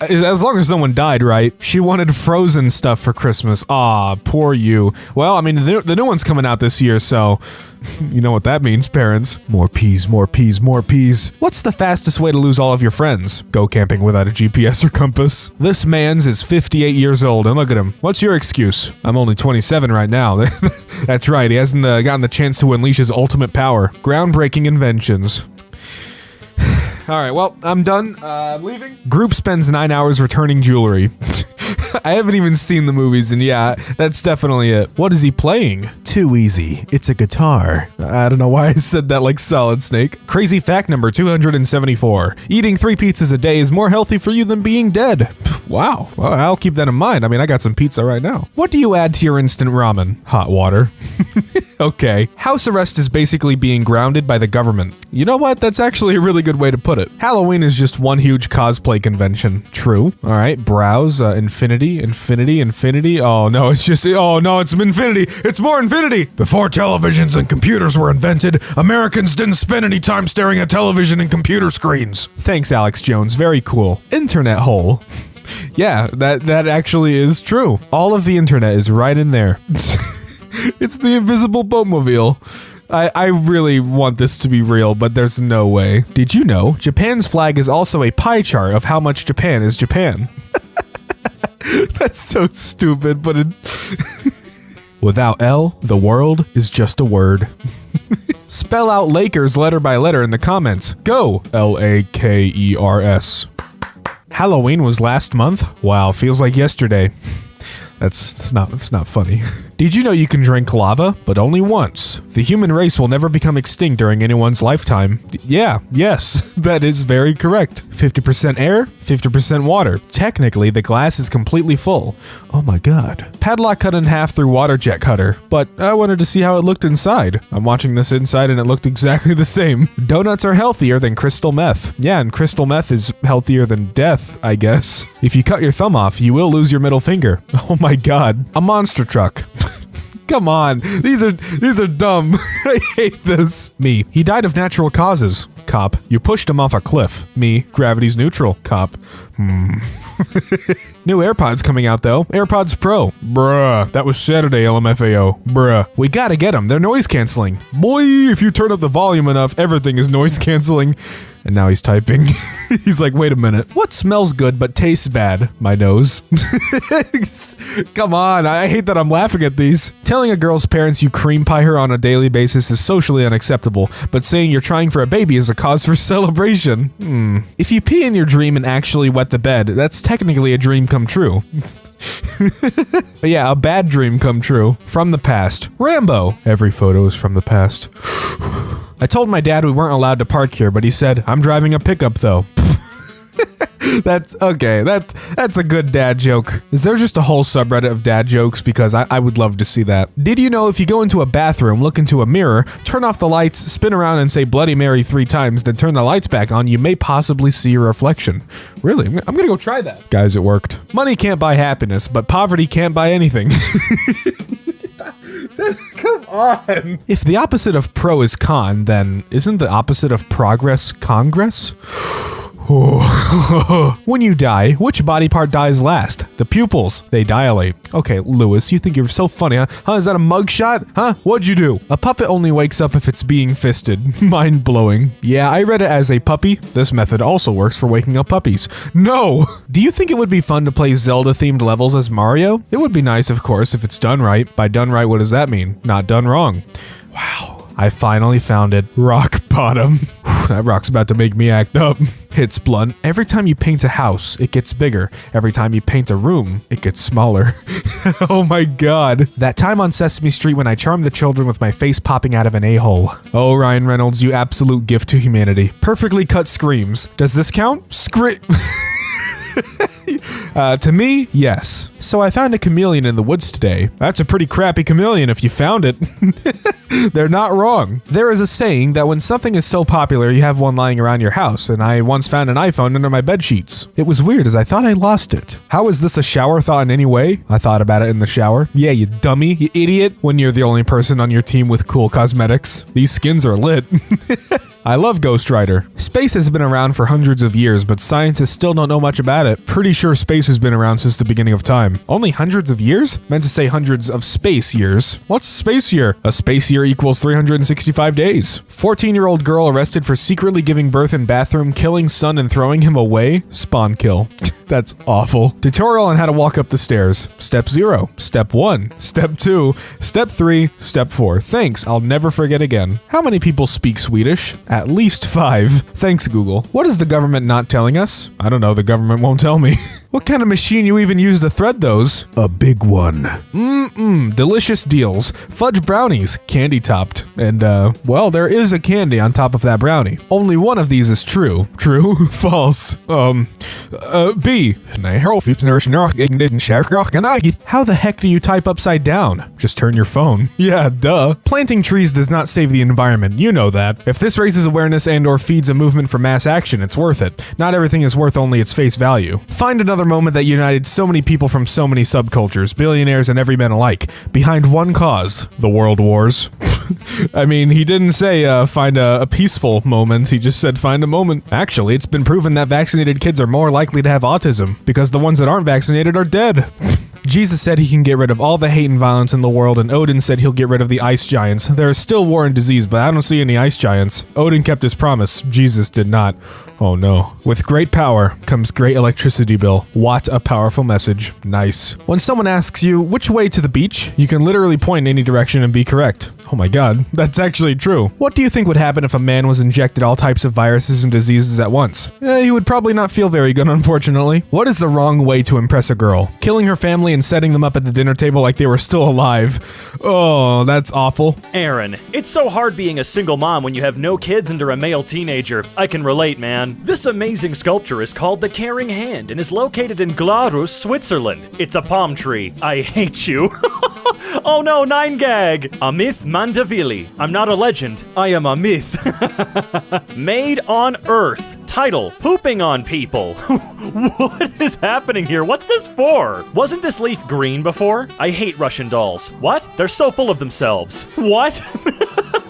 Speaker 4: as long as no one died, right? She wanted Frozen stuff for Christmas. Aw, poor you. Well, I mean, the new one's coming out this year, so you know what that means, parents. More peas, more peas, more peas. What's the fastest way to lose all of your friends? Go camping without a GPS or compass. This man's is 58 years old, and look at him. What's your excuse? I'm only 27 right now. That's right, he hasn't gotten the chance to unleash his ultimate power. Groundbreaking inventions. Alright, well, I'm done. I'm leaving. Group spends 9 hours returning jewelry. I haven't even seen the movies, and yeah, that's definitely it. What is he playing? Too easy. It's a guitar. I don't know why I said that like Solid Snake. Crazy fact number 274. Eating 3 pizzas a day is more healthy for you than being dead. Wow. Well, I'll keep that in mind. I mean, I got some pizza right now. What do you add to your instant ramen? Hot water. Okay. House arrest is basically being grounded by the government. You know what? That's actually a really good way to put it. Halloween is just one huge cosplay convention. True. All right. Browse, infinity. Oh no, it's infinity. It's more infinity. Before televisions and computers were invented, Americans didn't spend any time staring at television and computer screens. Thanks, Alex Jones. Very cool. Internet hole. Yeah, that actually is true. All of the internet is right in there. It's the invisible boatmobile. I really want this to be real, but there's no way. Did you know Japan's flag is also a pie chart of how much Japan is Japan? That's so stupid, but without L, the world is just a word. Spell out Lakers letter by letter in the comments. Go! Lakers. Halloween was last month? Wow, feels like yesterday. It's not funny. Did you know you can drink lava, but only once? The human race will never become extinct during anyone's lifetime. Yes, that is very correct. 50% air, 50% water. Technically, the glass is completely full. Oh my god. Padlock cut in half through water jet cutter, but I wanted to see how it looked inside. I'm watching this inside and it looked exactly the same. Donuts are healthier than crystal meth. Yeah, and crystal meth is healthier than death, I guess. If you cut your thumb off, you will lose your middle finger. Oh my god. A monster truck. Come on, these are dumb. I hate this. Me, he died of natural causes. Cop, you pushed him off a cliff. Me, gravity's neutral. Cop, New AirPods coming out though. AirPods Pro. Bruh, that was Saturday, LMFAO. Bruh, we gotta get them. They're noise canceling. Boy, if you turn up the volume enough, everything is noise canceling. And now he's typing. He's like, wait a minute. What smells good but tastes bad? My nose. Come on, I hate that I'm laughing at these. Telling a girl's parents you cream pie her on a daily basis is socially unacceptable, but saying you're trying for a baby is a cause for celebration. If you pee in your dream and actually wet the bed, that's technically a dream come true. But yeah, a bad dream come true. From the past. Rambo. Every photo is from the past. I told my dad we weren't allowed to park here, but he said, I'm driving a pickup though. That's okay. That's a good dad joke. Is there just a whole subreddit of dad jokes? Because I would love to see that. Did you know if you go into a bathroom, look into a mirror, turn off the lights, spin around and say Bloody Mary 3 times, then turn the lights back on, you may possibly see your reflection? Really? I'm gonna go try that. Guys, it worked. Money can't buy happiness, but poverty can't buy anything. Come on. If the opposite of pro is con, then isn't the opposite of progress Congress? When you die, which body part dies last? The pupils. They dilate. Okay, Lewis, you think you're so funny, huh? Is that a mugshot? Huh? What'd you do? A puppet only wakes up if it's being fisted. Mind-blowing. Yeah, I read it as a puppy. This method also works for waking up puppies. No! Do you think it would be fun to play Zelda-themed levels as Mario? It would be nice, of course, if it's done right. By done right, what does that mean? Not done wrong. Wow. I finally found it. Rock bottom. That rock's about to make me act up. Hits blunt. Every time you paint a house, it gets bigger. Every time you paint a room, it gets smaller. Oh my god. That time on Sesame Street when I charmed the children with my face popping out of an a-hole. Oh, Ryan Reynolds, you absolute gift to humanity. Perfectly cut screams. Does this count? To me, yes. So I found a chameleon in the woods today. That's a pretty crappy chameleon if you found it. They're not wrong. There is a saying that when something is so popular, you have one lying around your house, and I once found an iPhone under my bed sheets. It was weird as I thought I lost it. How is this a shower thought in any way? I thought about it in the shower. Yeah, you dummy, you idiot. When you're the only person on your team with cool cosmetics. These skins are lit. I love Ghost Rider. Space has been around for hundreds of years, but scientists still don't know much about it. Pretty sure space has been around since the beginning of time. Only hundreds of years? Meant to say hundreds of space years. What's a space year? A space year equals 365 days. 14-year-old girl arrested for secretly giving birth in bathroom, killing son and throwing him away? Spawn kill. That's awful. Tutorial on how to walk up the stairs. Step 0. Step 1. Step 2. Step 3. Step 4. Thanks, I'll never forget again. How many people speak Swedish? At least 5. Thanks, Google. What is the government not telling us? I don't know, the government won't tell me. What kind of machine you even use to thread those? A big one. Delicious deals. Fudge brownies, candy topped. And, well, there is a candy on top of that brownie. Only one of these is true. True? False. B. How the heck do you type upside down? Just turn your phone. Yeah, duh. Planting trees does not save the environment, you know that. If this raises awareness and or feeds a movement for mass action, it's worth it. Not everything is worth only its face value. Find another moment that united so many people from so many subcultures, billionaires and everymen alike, behind one cause, the world wars. I mean, he didn't say find a peaceful moment, he just said find a moment. Actually, it's been proven that vaccinated kids are more likely to have autism, because the ones that aren't vaccinated are dead. Jesus said he can get rid of all the hate and violence in the world, and Odin said he'll get rid of the ice giants. There is still war and disease, but I don't see any ice giants. Odin kept his promise, Jesus did not. Oh no. With great power comes great electricity bill. What a powerful message. Nice. When someone asks you, which way to the beach? You can literally point in any direction and be correct. Oh my god, that's actually true. What do you think would happen if a man was injected all types of viruses and diseases at once? He would probably not feel very good, unfortunately. What is the wrong way to impress a girl? Killing her family and setting them up at the dinner table like they were still alive. Oh, that's awful.
Speaker 1: Aaron, it's so hard being a single mom when you have no kids and are a male teenager. I can relate, man. This amazing sculpture is called The Caring Hand and is located in Glarus, Switzerland. It's a palm tree. I hate you. Oh no, 9gag! A myth Mandavili. I'm not a legend. I am a myth. Made on Earth. Title, pooping on people. What is happening here? What's this for? Wasn't this leaf green before? I hate Russian dolls. What? They're so full of themselves. What?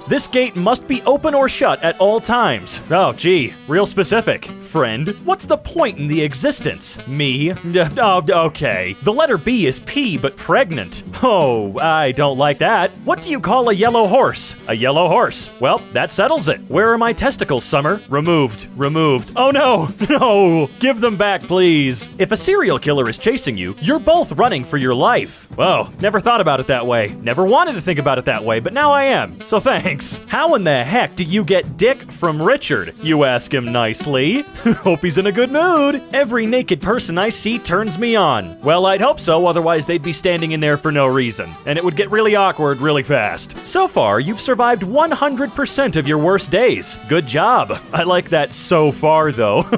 Speaker 1: This gate must be open or shut at all times. Oh, gee, real specific. Friend, what's the point in the existence? Me? Oh, okay. The letter B is P, but pregnant. Oh, I don't like that. What do you call a yellow horse? A yellow horse. Well, that settles it. Where are my testicles, Summer? Removed. Removed. Oh no, no. Give them back, please. If a serial killer is chasing you, you're both running for your life. Whoa, never thought about it that way. Never wanted to think about it that way, but now I am. So thanks. How in the heck do you get dick from Richard? You ask him nicely. Hope he's in a good mood. Every naked person I see turns me on. Well, I'd hope so, otherwise they'd be standing in there for no reason. And it would get really awkward really fast. So far, you've survived 100% of your worst days. Good job. I like that so far, though.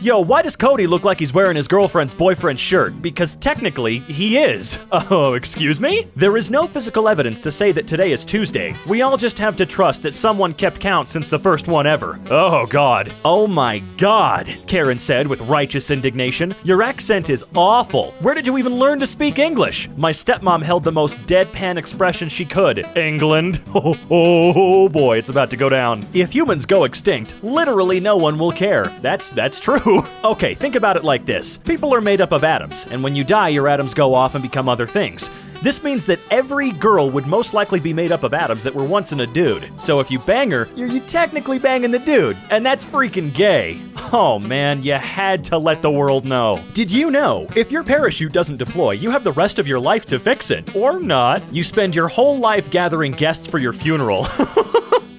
Speaker 1: Yo, why does Cody look like he's wearing his girlfriend's boyfriend's shirt? Because technically, he is. Oh, excuse me? There is no physical evidence to say that today is Tuesday. We all just have to trust that someone kept count since the first one ever. Oh, God. Oh, my God, Karen said with righteous indignation. Your accent is awful. Where did you even learn to speak English? My stepmom held the most deadpan expression she could. England. Oh boy, it's about to go down. If humans go extinct, literally no one will care. That's true. Okay, think about it like this. People are made up of atoms, and when you die, your atoms go off and become other things. This means that every girl would most likely be made up of atoms that were once in a dude. So if you bang her, you're technically banging the dude. And that's freaking gay. Oh man, you had to let the world know. Did you know, if your parachute doesn't deploy, you have the rest of your life to fix it? Or not. You spend your whole life gathering guests for your funeral.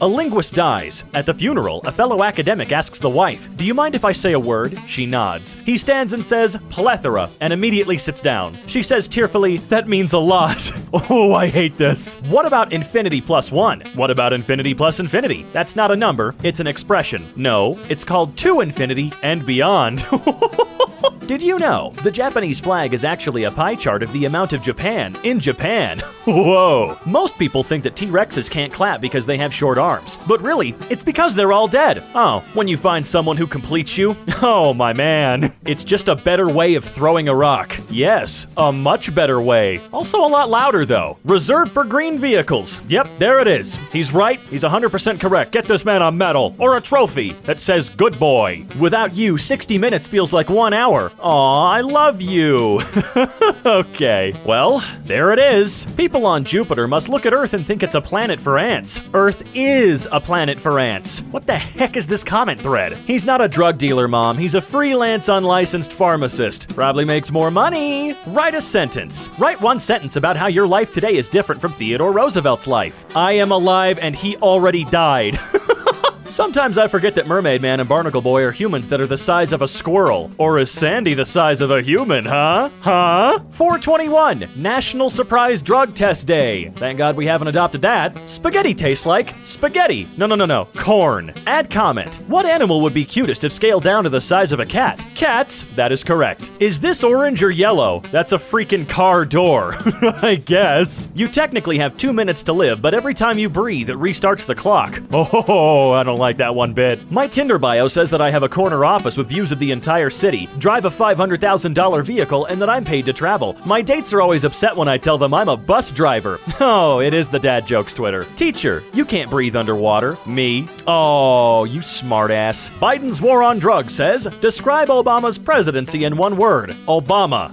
Speaker 1: A linguist dies. At the funeral, a fellow academic asks the wife, "Do you mind if I say a word?" She nods. He stands and says, "Plethora," and immediately sits down. She says tearfully, "That means a lot." Oh, I hate this. What about infinity plus 1? What about infinity plus infinity? That's not a number, it's an expression. No, it's called to infinity and beyond. Did you know the Japanese flag is actually a pie chart of the amount of Japan in Japan? Whoa. Most people think that T-Rexes can't clap because they have short arms. But really, it's because they're all dead. Oh, when you find someone who completes you? Oh, my man. It's just a better way of throwing a rock. Yes, a much better way. Also a lot louder, though. Reserved for green vehicles. Yep, there it is. He's right. He's 100% correct. Get this man a medal or a trophy that says good boy. Without you, 60 minutes feels like 1 hour. Aw, I love you. Okay, well, there it is. People on Jupiter must look at Earth and think it's a planet for ants. Earth is a planet for ants. What the heck is this comment thread? He's not a drug dealer, Mom. He's a freelance unlicensed pharmacist. Probably makes more money. Write a sentence. Write one sentence about how your life today is different from Theodore Roosevelt's life. I am alive and he already died. Sometimes I forget that Mermaid Man and Barnacle Boy are humans that are the size of a squirrel. Or is Sandy the size of a human, huh? Huh? 4/21, National Surprise Drug Test Day. Thank God we haven't adopted that. Spaghetti tastes like spaghetti. No. Corn. Add comment. What animal would be cutest if scaled down to the size of a cat? Cats. That is correct. Is this orange or yellow? That's a freaking car door. I guess. You technically have 2 minutes to live, but every time you breathe, it restarts the clock. Oh, I don't like that one bit. My Tinder bio says that I have a corner office with views of the entire city, drive a $500,000 vehicle, and that I'm paid to travel. My dates are always upset when I tell them I'm a bus driver. Oh, it is the dad jokes Twitter. Teacher, you can't breathe underwater. Me. Oh, you smartass. Biden's war on drugs says, describe Obama's presidency in one word. Obama.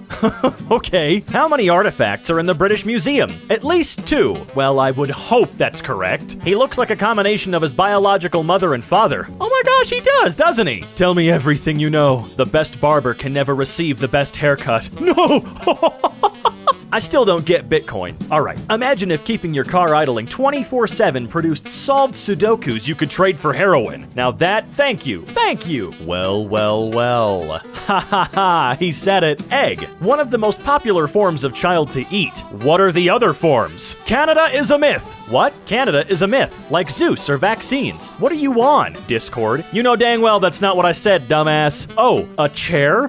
Speaker 1: Okay. How many artifacts are in the British Museum? At least 2. Well, I would hope that's correct. He looks like a combination of his biological mother and father. Oh my gosh, he does, doesn't he? Tell me everything you know. The best barber can never receive the best haircut. No! I still don't get Bitcoin. Alright, imagine if keeping your car idling 24/7 produced solved Sudokus you could trade for heroin. Now that, thank you. Well. Ha, he said it. Egg, one of the most popular forms of child to eat. What are the other forms? Canada is a myth. What? Canada is a myth, like Zeus or vaccines. What are you on, Discord? You know dang well that's not what I said, dumbass. Oh, a chair?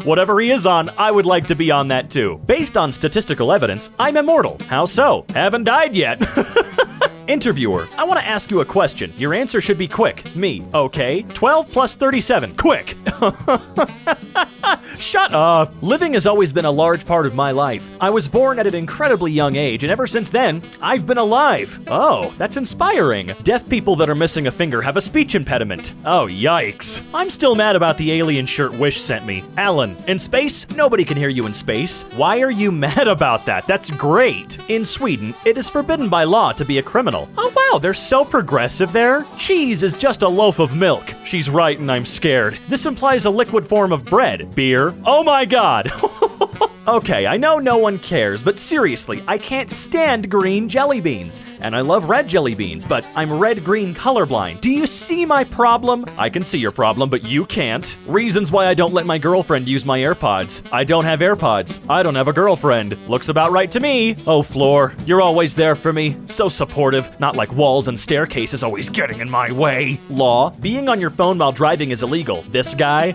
Speaker 1: Whatever he is on, I would like to be on that too. Based on statistical evidence, I'm immortal. How so? Haven't died yet. Interviewer, I want to ask you a question. Your answer should be quick. Me, okay. 12 plus 37, quick. Shut up. Living has always been a large part of my life. I was born at an incredibly young age, and ever since then, I've been alive. Oh, that's inspiring. Deaf people that are missing a finger have a speech impediment. Oh, yikes. I'm still mad about the alien shirt Wish sent me. Alan, in space, nobody can hear you in space. Why are you mad about that? That's great. In Sweden, it is forbidden by law to be a criminal. Oh wow, they're so progressive there. Cheese is just a loaf of milk. She's right and I'm scared. This implies a liquid form of bread. Beer. Oh my god. Okay, I know no one cares, but seriously, I can't stand green jelly beans. And I love red jelly beans, but I'm red-green colorblind. Do you see my problem? I can see your problem, but you can't. Reasons why I don't let my girlfriend use my AirPods. I don't have AirPods. I don't have a girlfriend. Looks about right to me. Oh, Floor, you're always there for me. So supportive. Not like walls and staircases always getting in my way. Law, being on your phone while driving is illegal. This guy?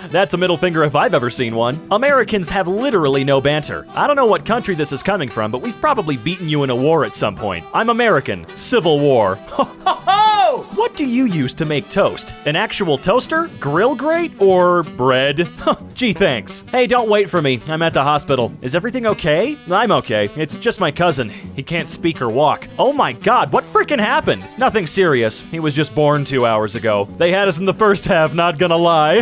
Speaker 1: That's a middle finger if I've ever seen one. Americans have literally no banter. I don't know what country this is coming from, but we've probably beaten you in a war at some point. I'm American. Civil War. Ho ho ho! What do you use to make toast? An actual toaster? Grill grate? Or bread? Gee, thanks. Hey, don't wait for me. I'm at the hospital. Is everything okay? I'm okay. It's just my cousin. He can't speak or walk. Oh my god, what freaking happened? Nothing serious. He was just born 2 hours ago. They had us in the first half, not gonna lie.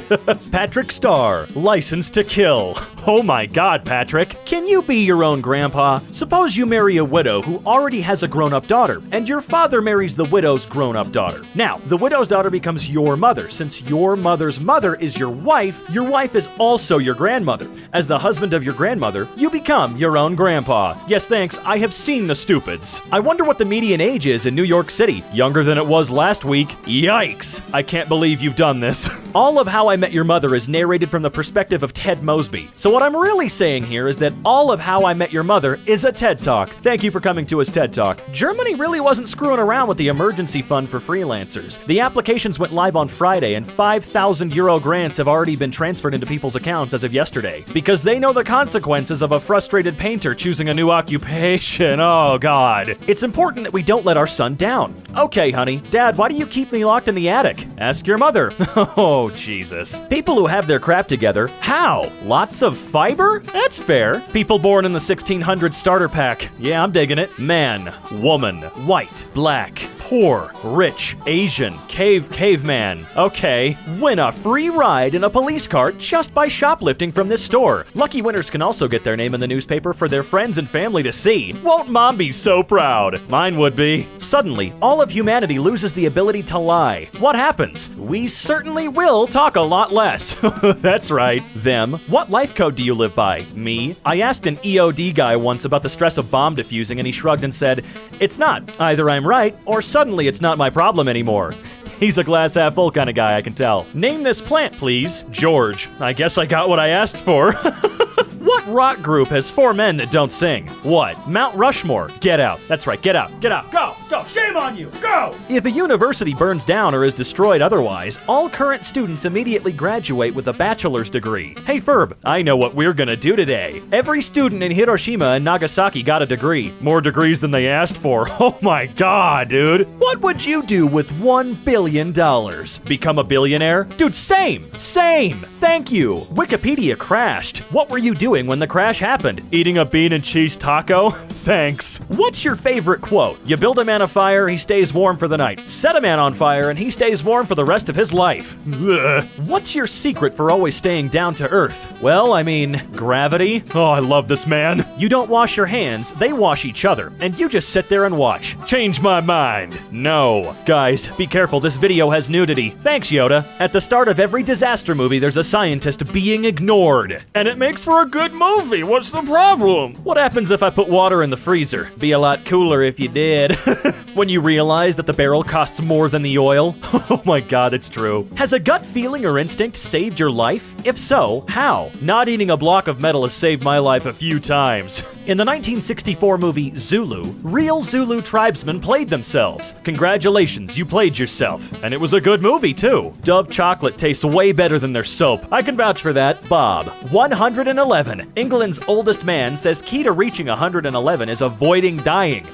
Speaker 1: Patrick Starr, License to Kill. Oh my god, Patrick. Can you be your own grandpa? Suppose you marry a widow who already has a grown-up daughter, and your father marries the widow's grown-up daughter. Now, the widow's daughter becomes your mother. Since your mother's mother is your wife is also your grandmother. As the husband of your grandmother, you become your own grandpa. Yes, thanks, I have seen The Stupids. I wonder what the median age is in New York City. Younger than it was last week. Yikes. I can't believe you've done this. All of How I Met Your Mother is narrated from the perspective of Ted Mosby. So what I'm really saying here is that all of How I Met Your Mother is a TED Talk. Thank you for coming to his TED Talk. Germany really wasn't screwing around with the emergency fund for freelancers. The applications went live on Friday, and 5,000 euro grants have already been transferred into people's accounts as of yesterday. Because they know the consequences of a frustrated painter choosing a new occupation. Oh god. It's important that we don't let our son down. Okay, honey. Dad, why do you keep me locked in the attic? Ask your mother. Oh, Jesus. People who have their crap together. How? Lots of fiber? That's fair. People born in the 1600 starter pack. Yeah, I'm digging it. Man, woman, white, black, poor, rich, Asian, caveman. Okay. Win a free ride in a police car just by shoplifting from this store. Lucky winners can also get their name in the newspaper for their friends and family to see. Won't Mom be so proud? Mine would be. Suddenly, all of humanity loses the ability to lie. What happens? We certainly will talk a lot less. That's right. Them. What life code do you live by? Me? I asked an EOD guy once about the stress of bomb defusing, and he shrugged and said, "It's not. Either I'm right, or suddenly it's not my problem anymore." He's a glass half full kind of guy, I can tell. Name this plant, please. George. I guess I got what I asked for. What rock group has 4 men that don't sing? What? Mount Rushmore. Get out. That's right, get out. Get out. Go. Go. Shame on you. Go. If a university burns down or is destroyed otherwise, all current students immediately graduate with a bachelor's degree. Hey Ferb, I know what we're gonna do today. Every student in Hiroshima and Nagasaki got a degree. More degrees than they asked for. Oh my god, dude. What would you do with $1 billion? Become a billionaire? Dude, same. Thank you. Wikipedia crashed. What were you doing when the crash happened? Eating a bean and cheese taco? Thanks. What's your favorite quote? You build a man a fire, he stays warm for the night. Set a man on fire, and he stays warm for the rest of his life. Ugh. What's your secret for always staying down to earth? Well, I mean, gravity. Oh, I love this man. You don't wash your hands, they wash each other, and you just sit there and watch. Change my mind. No. Guys, be careful, this video has nudity. Thanks, Yoda. At the start of every disaster movie, there's a scientist being ignored. And it makes for a good movie. What's the problem? What happens if I put water in the freezer? Be a lot cooler if you did. When you realize that the barrel costs more than the oil? Oh my god, it's true. Has a gut feeling or instinct saved your life? If so, how? Not eating a block of metal has saved my life a few times. In the 1964 movie Zulu, real Zulu tribesmen played themselves. Congratulations, you played yourself. And it was a good movie too. Dove chocolate tastes way better than their soap. I can vouch for that. Bob. 111. England's oldest man says key to reaching 111 is avoiding dying.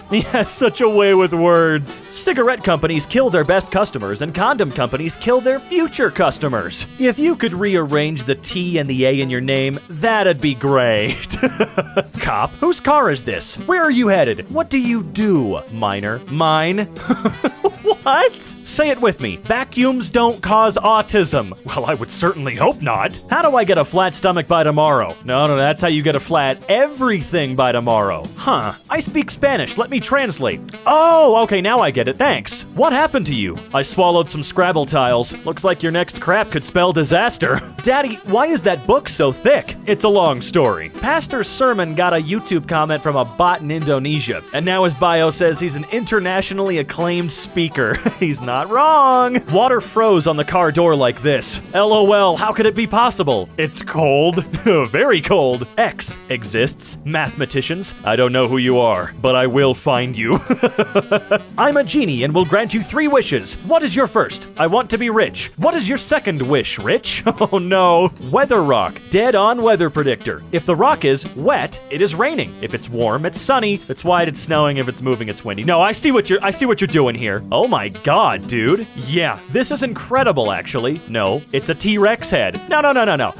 Speaker 1: Yes, Such a way with words. Cigarette companies kill their best customers and condom companies kill their future customers. If you could rearrange the T and the A in your name, that'd be great. Cop, whose car is this? Where are you headed? What do you do? Minor. Mine? What? Say it with me. Vacuums don't cause autism. Well, I would certainly hope not. How do I get a flat stomach by tomorrow? No, that's how you get a flat everything by tomorrow. Huh. I speak Spanish. Let me translate. Oh, okay, now I get it. Thanks. What happened to you? I swallowed some Scrabble tiles. Looks like your next crap could spell disaster. Daddy, why is that book so thick? It's a long story. Pastor's sermon got a YouTube comment from a bot in Indonesia, and now his bio says he's an internationally acclaimed speaker. He's not wrong. Water froze on the car door like this. LOL, how could it be possible? It's cold. Very cold. X exists. Mathematicians, I don't know who you are, but I will find you. I'm a genie and will grant you 3 wishes. What is your first? I want to be rich. What is your second wish, Rich? Oh no. Weather rock. Dead on weather predictor. If the rock is wet, it is raining. If it's warm, it's sunny. If it's white, it's snowing. If it's moving, it's windy. No, I see what you're doing here. Oh my god, dude. Yeah, this is incredible, actually. No, it's a T-Rex head. No.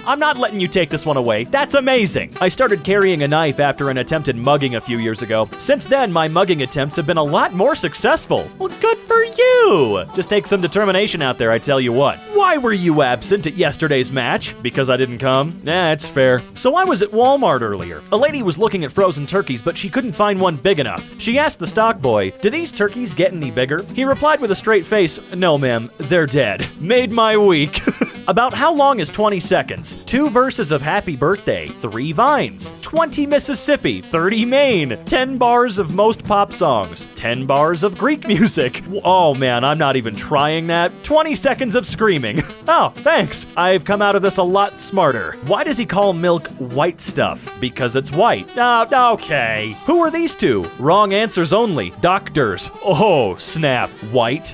Speaker 1: I'm not letting you take this one away. That's amazing. I started carrying a knife after an attempted mugging a few years ago. Since then, my mugging attempts have been a lot more successful. Well, good for you. Just take some determination out there, I tell you what. Why were you absent at yesterday's match? Because I didn't come? Nah, it's fair. So I was at Walmart earlier. A lady was looking at frozen turkeys, but she couldn't find one big enough. She asked the stock boy, "Do these turkeys get any bigger?" He replied with a straight face, "No, ma'am, they're dead." Made my week. About how long is 20 seconds? 2 verses of Happy Birthday, 3 vines, 20 Mississippi, 30 Maine, 10 bars of most pop songs, 10 bars of Greek music. Oh man, I'm not even trying that. 20 seconds of screaming. Oh, thanks. I've come out of this a lot smarter. Why does he call milk white stuff? Because it's white. Okay. Who are these 2? Wrong answers only. Doctors. Oh, snap. White?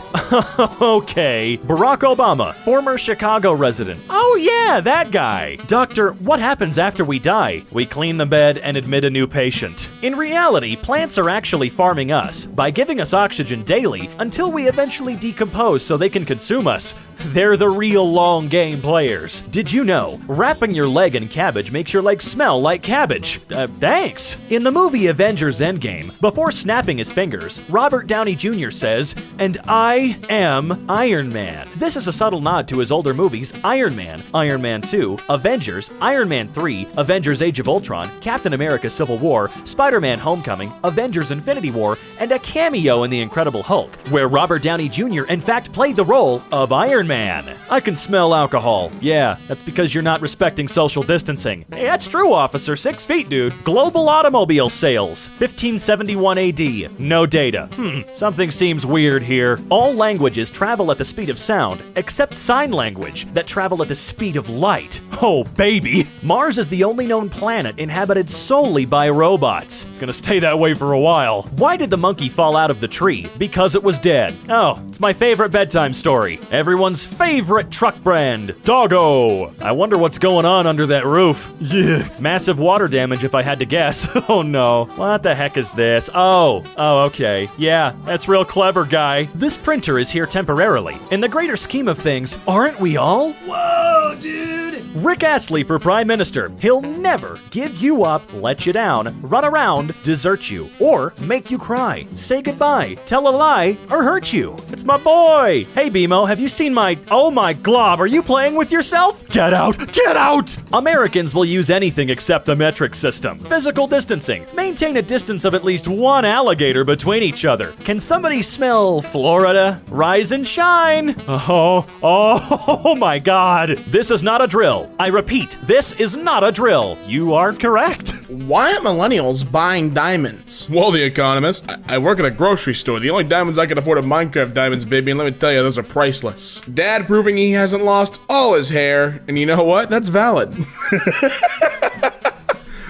Speaker 1: Okay. Barack Obama, former Chicago resident. Oh yeah, that guy. Doctor, what happens after we die? We clean the bed and admit a new patient. In reality, plants are actually farming us by giving us oxygen daily until we eventually decompose so they can consume us. They're the real long game players. Did you know wrapping your leg in cabbage makes your leg smell like cabbage? Thanks. In the movie Avengers Endgame, before snapping his fingers, Robert Downey Jr. says, "And I am Iron Man." This is a subtle nod to his older movies Iron Man, Iron Man 2, Avengers, Iron Man 3, Avengers Age of Ultron, Captain America Civil War, Spider-Man Homecoming, Avengers Infinity War, and a cameo in The Incredible Hulk, where Robert Downey Jr. in fact played the role of Iron Man. I can smell alcohol. Yeah, that's because you're not respecting social distancing. Hey, that's true, officer. 6 feet, dude. Global automobile sales, 1571 AD. No data. Something seems weird here. All languages travel at the speed of sound, except sign language that travel at the speed of light. Oh, baby. Mars is the only known planet inhabited solely by robots. It's gonna stay that way for a while. Why did the monkey fall out of the tree? Because it was dead. Oh, it's my favorite bedtime story. Everyone's favorite truck brand, Doggo. I wonder what's going on under that roof. Yeah. Massive water damage if I had to guess. Oh no. What the heck is this? Oh, okay. Yeah, that's real clever, guy. This printer is here temporarily. In the greater scheme of things, aren't we all? Whoa, dude. Rick Astley for Prime Minister. He'll never give you up, let you down, run around, desert you, or make you cry, say goodbye, tell a lie, or hurt you. It's my boy. Hey, BMO, have you seen my... Oh my glob, are you playing with yourself? Get out! Get out! Americans will use anything except the metric system. Physical distancing. Maintain a distance of at least 1 alligator between each other. Can somebody smell Florida? Rise and shine. Oh my god. This is not a drill. I repeat, this is not a drill. You are correct.
Speaker 2: Why aren't millennials buying diamonds? Well, The Economist, I work at a grocery store. The only diamonds I can afford are Minecraft diamonds, baby, and let me tell you, those are priceless. Dad proving he hasn't lost all his hair, and you know what? That's valid.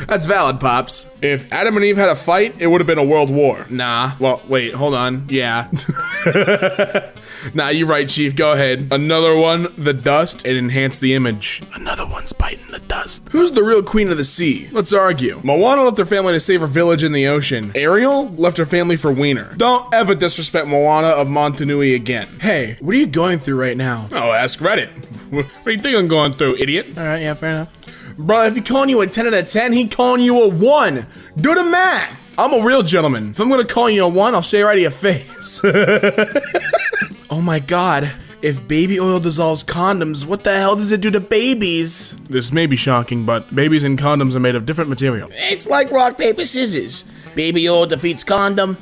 Speaker 2: That's valid, Pops. If Adam and Eve had a fight, it would have been a world war. Nah. Well, wait, hold on. Yeah. Nah, you're right, Chief. Go ahead. Another one, the dust. It enhanced the image. Another one's biting the dust. dust. Who's the real queen of the sea? Let's argue. Moana left her family to save her village in the ocean. Ariel left her family for Wiener. Don't ever disrespect Moana of Montanui again. Hey, what are you going through right now? Oh, ask Reddit. What do you think I'm going through, idiot? All right, yeah, fair enough. Bro, if he's calling you a 10 out of 10, he calling you a 1. Do the math. I'm a real gentleman. If I'm gonna call you a 1, I'll say it right to your face. Oh my god. If baby oil dissolves condoms, what the hell does it do to babies? This may be shocking, but babies and condoms are made of different material.
Speaker 5: It's like rock, paper, scissors. Baby oil defeats condom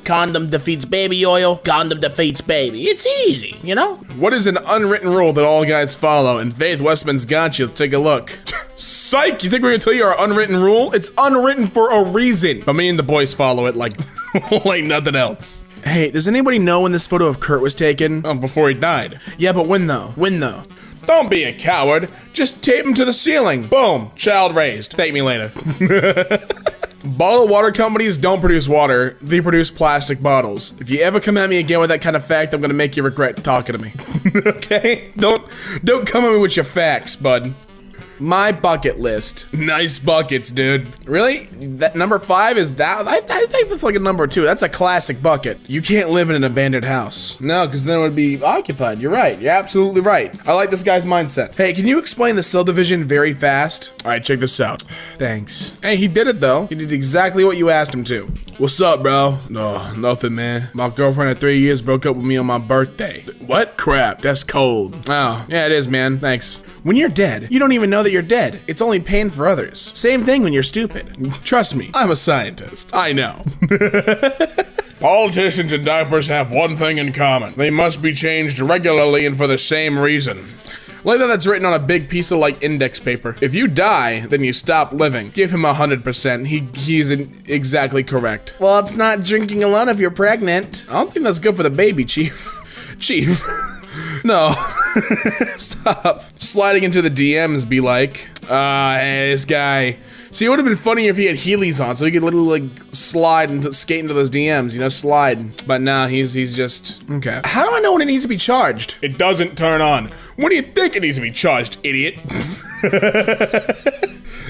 Speaker 5: defeats baby oil, condom defeats baby. It's easy, you know?
Speaker 2: What is an unwritten rule that all guys follow? And Faith Westman's got you. Let's take a look. Psych! You think we're gonna tell you our unwritten rule? It's unwritten for a reason. But me and the boys follow it like, like nothing else. Hey, does anybody know when this photo of Kurt was taken? Oh, before he died. Yeah, but when though? When though? Don't be a coward. Just tape him to the ceiling. Boom. Child raised. Thank me later. Bottled water companies don't produce water. They produce plastic bottles. If you ever come at me again with that kind of fact, I'm gonna make you regret talking to me. Okay? Don't come at me with your facts, bud. My bucket list. Nice buckets, dude. Really? That number 5 is that? I think that's like a number 2. That's a classic bucket. You can't live in an abandoned house. No, because then it would be occupied. You're right. You're absolutely right. I like this guy's mindset. Hey, can you explain the cell division very fast? All right, check this out. Thanks. Hey, he did it though. He did exactly what you asked him to. What's up, bro? No, nothing, man. My girlfriend of 3 years broke up with me on my birthday. What? Crap, that's cold. Oh, yeah, it is, man. Thanks. When you're dead, you don't even know that you're dead. It's only pain for others. Same thing when you're stupid. Trust me, I'm a scientist. I know. Politicians and diapers have one thing in common. They must be changed regularly and for the same reason. Like that's written on a big piece of like index paper. If you die, then you stop living. Give him 100%. He's exactly correct. Well, it's not drinking alone if you're pregnant. I don't think that's good for the baby, Chief. Chief. No. Stop. Sliding into the DMs be like, hey, this guy. See, it would have been funnier if he had Heelys on, so he could literally like slide and skate into those DMs, you know, slide. But nah, he's just, okay. How do I know when it needs to be charged? It doesn't turn on. When do you think it needs to be charged, idiot?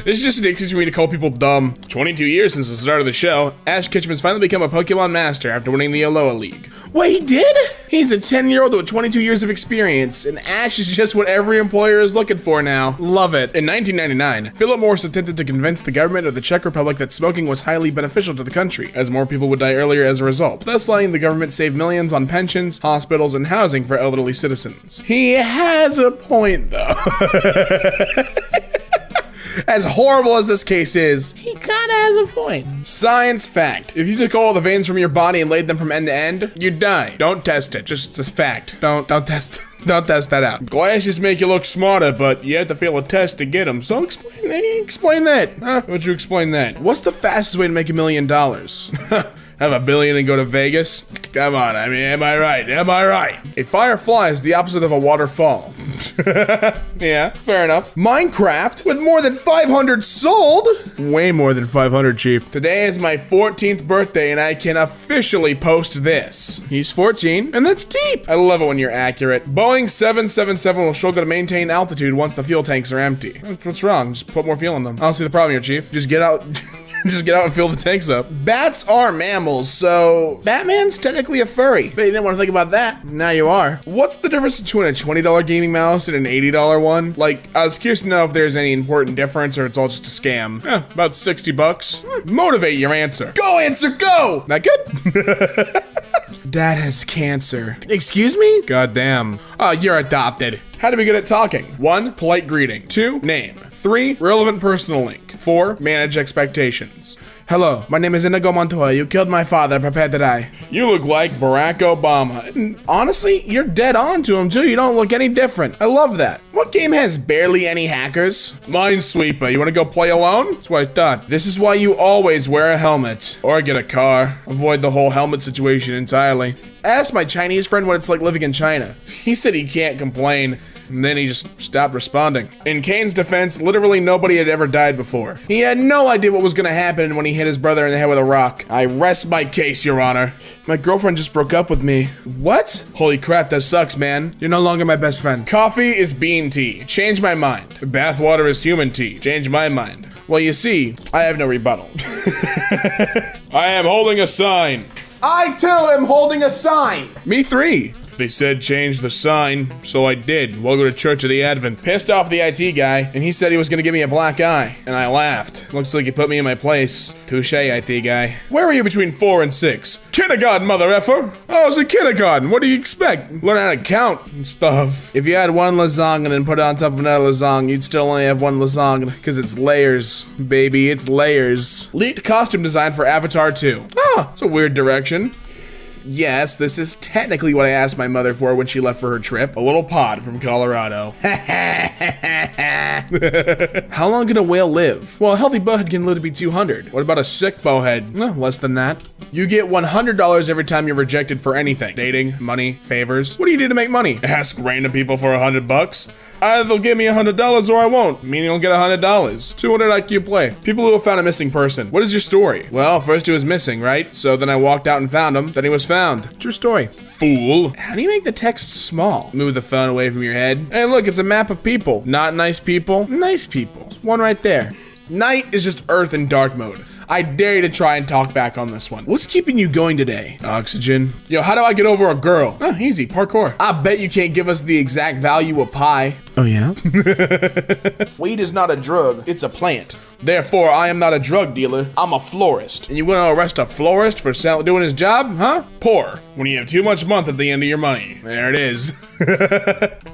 Speaker 2: This is just an excuse for me to call people dumb. 22 years since the start of the show, Ash Ketchum has finally become a Pokemon Master after winning the Alola League. Wait, he did? He's a 10-year-old with 22 years of experience, and Ash is just what every employer is looking for now. Love it. In 1999, Philip Morris attempted to convince the government of the Czech Republic that smoking was highly beneficial to the country, as more people would die earlier as a result, thus letting the government save millions on pensions, hospitals, and housing for elderly citizens. He has a point, though. As horrible as this case is, he kinda has a point. Science fact. If you took all the veins from your body and laid them from end to end, you'd die. Don't test it. Just fact. Don't test that out. Glasses make you look smarter, but you have to fail a test to get them. So explain that. Huh? Would you explain that? What's the fastest way to make $1 million? Have $1 billion and go to Vegas? Come on, I mean, am I right? Am I right? A firefly is the opposite of a waterfall. Yeah, fair enough. Minecraft with more than 500 sold? Way more than 500, Chief. Today is my 14th birthday and I can officially post this. He's 14, and that's deep. I love it when you're accurate. Boeing 777 will struggle to maintain altitude once the fuel tanks are empty. What's wrong? Just put more fuel in them. I don't see the problem here, Chief. Just get out. Just get out and fill the tanks up. Bats are mammals, so Batman's technically a furry. But you didn't want to think about that. Now you are. What's the difference between a $20 gaming mouse and an $80 one? Like, I was curious to know if there's any important difference or it's all just a scam. About 60 bucks. Motivate your answer. Go answer, go! That good? Dad has cancer. Excuse me? Goddamn. Oh, you're adopted. How to be good at talking. 1, polite greeting. 2, name. 3, relevant personal link. 4, manage expectations. Hello, my name is Inigo Montoya. You killed my father. Prepare to die. You look like Barack Obama. And honestly, you're dead on to him too. You don't look any different. I love that. What game has barely any hackers? Minesweeper. You want to go play alone? That's what I thought. This is why you always wear a helmet. Or get a car. Avoid the whole helmet situation entirely. I asked my Chinese friend what it's like living in China. He said he can't complain. and then he just stopped responding. In Kane's defense, literally nobody had ever died before. He had no idea what was gonna happen when he hit his brother in the head with a rock. I rest my case, Your Honor. My girlfriend just broke up with me. What? Holy crap, that sucks, man. You're no longer my best friend. Coffee is bean tea. Change my mind. Bathwater is human tea. Change my mind. Well, you see, I have no rebuttal. I am holding a sign. I too am holding a sign. Me three. They said change the sign, so I did. Welcome to Church of the Advent. Pissed off the IT guy, and he said he was gonna give me a black eye, and I laughed. Looks like he put me in my place. Touche, IT guy. Where were you between 4 and 6? Kindergarten, mother effer. I was in kindergarten. What do you expect? Learn how to count and stuff. If you had one lasagna and then put it on top of another lasagna, you'd still only have one lasagna, because it's layers, baby. It's layers. Leaked costume design for Avatar 2. Ah, it's a weird direction. Yes, this is technically what I asked my mother for when she left for her trip. A little pod from Colorado. How long can a whale live? Well, a healthy bowhead can live to be 200. What about a sick bowhead? Less than that. You get $100 every time you're rejected for anything. Dating, money, favors. What do you do to make money? Ask random people for $100. Either they'll give me $100 or I won't, meaning I'll get $100. 200 IQ play. People who have found a missing person. What is your story? Well, first he was missing, right? So then I walked out and found him. Then he was found. True story. Fool. How do you make the text small? Move the phone away from your head. Hey, look, it's a map of people. Not nice people. Nice people. One right there. Night is just Earth in dark mode. I dare you to try and talk back on this one. What's keeping you going today? Oxygen. Yo, how do I get over a girl? Oh, easy, parkour. I bet you can't give us the exact value of pi. Oh yeah? Weed is not a drug, it's a plant. Therefore, I am not a drug dealer, I'm a florist. And you wanna arrest a florist for doing his job, huh? Poor, when you have too much month at the end of your money. There it is.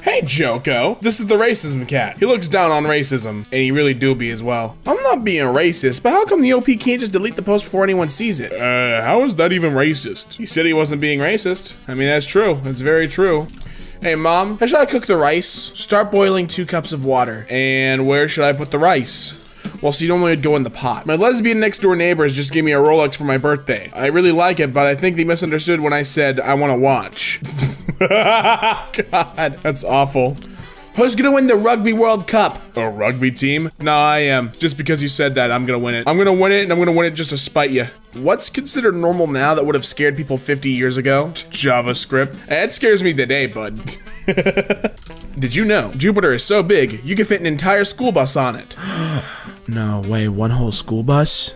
Speaker 2: Hey, Joko. This is the racism cat. He looks down on racism, and he really do be as well. I'm not being racist, but how come the OP can't just delete the post before anyone sees it? How is that even racist? He said he wasn't being racist. I mean, that's true. That's very true. Hey, Mom, how should I cook the rice? Start boiling 2 cups of water. And where should I put the rice? Well, so you normally would go in the pot. My lesbian next door neighbors just gave me a Rolex for my birthday. I really like it, but I think they misunderstood when I said I want to watch. God, that's awful. Who's gonna win the Rugby World Cup? A rugby team? No, I am. Just because you said that, I'm gonna win it. I'm gonna win it, and I'm gonna win it just to spite you. What's considered normal now that would have scared people 50 years ago? JavaScript. It scares me today, bud. Did you know Jupiter is so big, you can fit an entire school bus on it? No way, one whole school bus?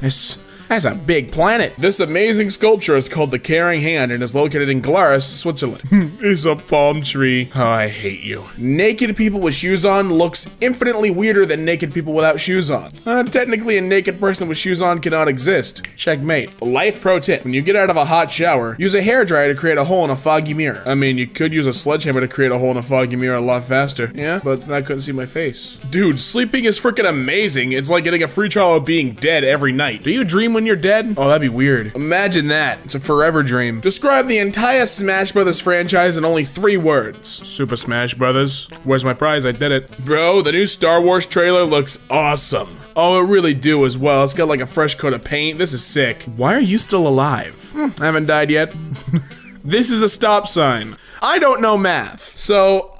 Speaker 2: That's a big planet. This amazing sculpture is called the Caring Hand and is located in Glarus, Switzerland. It's a palm tree. Oh, I hate you. Naked people with shoes on looks infinitely weirder than naked people without shoes on. Technically, a naked person with shoes on cannot exist. Checkmate. Life pro tip. When you get out of a hot shower, use a hairdryer to create a hole in a foggy mirror. I mean, you could use a sledgehammer to create a hole in a foggy mirror a lot faster. Yeah, but I couldn't see my face. Dude, sleeping is freaking amazing. It's like getting a free trial of being dead every night. Do you dream when you're dead? Oh, that'd be weird. Imagine that. It's a forever dream. Describe the entire Smash Brothers franchise in only 3 words. Super Smash Brothers. Where's my prize? I did it. Bro, the new Star Wars trailer looks awesome. Oh, it really do as well. It's got like a fresh coat of paint. This is sick. Why are you still alive? I haven't died yet. This is a stop sign. I don't know math, so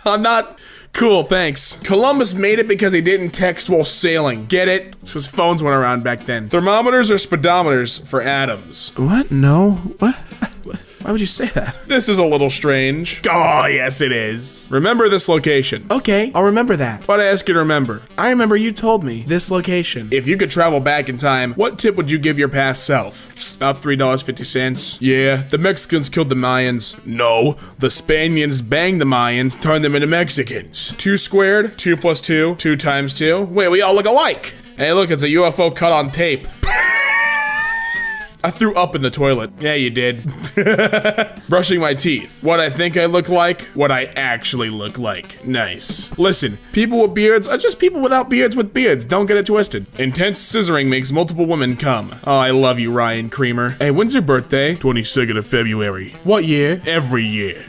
Speaker 2: I'm not. Cool, thanks. Columbus made it because he didn't text while sailing. Get it? Because phones went around back then. Thermometers are speedometers for atoms. What? No? What? Why would you say that? This is a little strange. Oh, yes it is. Remember this location. Okay, I'll remember that. What I ask you to remember? I remember you told me this location. If you could travel back in time, what tip would you give your past self? About $3.50. Yeah, the Mexicans killed the Mayans. No, the Spaniards banged the Mayans, turned them into Mexicans. 2 squared, 2 plus 2, 2 times 2. Wait, we all look alike. Hey, look, it's a UFO cut on tape. I threw up in the toilet. Yeah, you did. Brushing my teeth. What I think I look like, what I actually look like. Nice. Listen, people with beards are just people without beards with beards. Don't get it twisted. Intense scissoring makes multiple women come. Oh, I love you, Ryan Creamer. Hey, when's your birthday? 22nd of February. What year? Every year.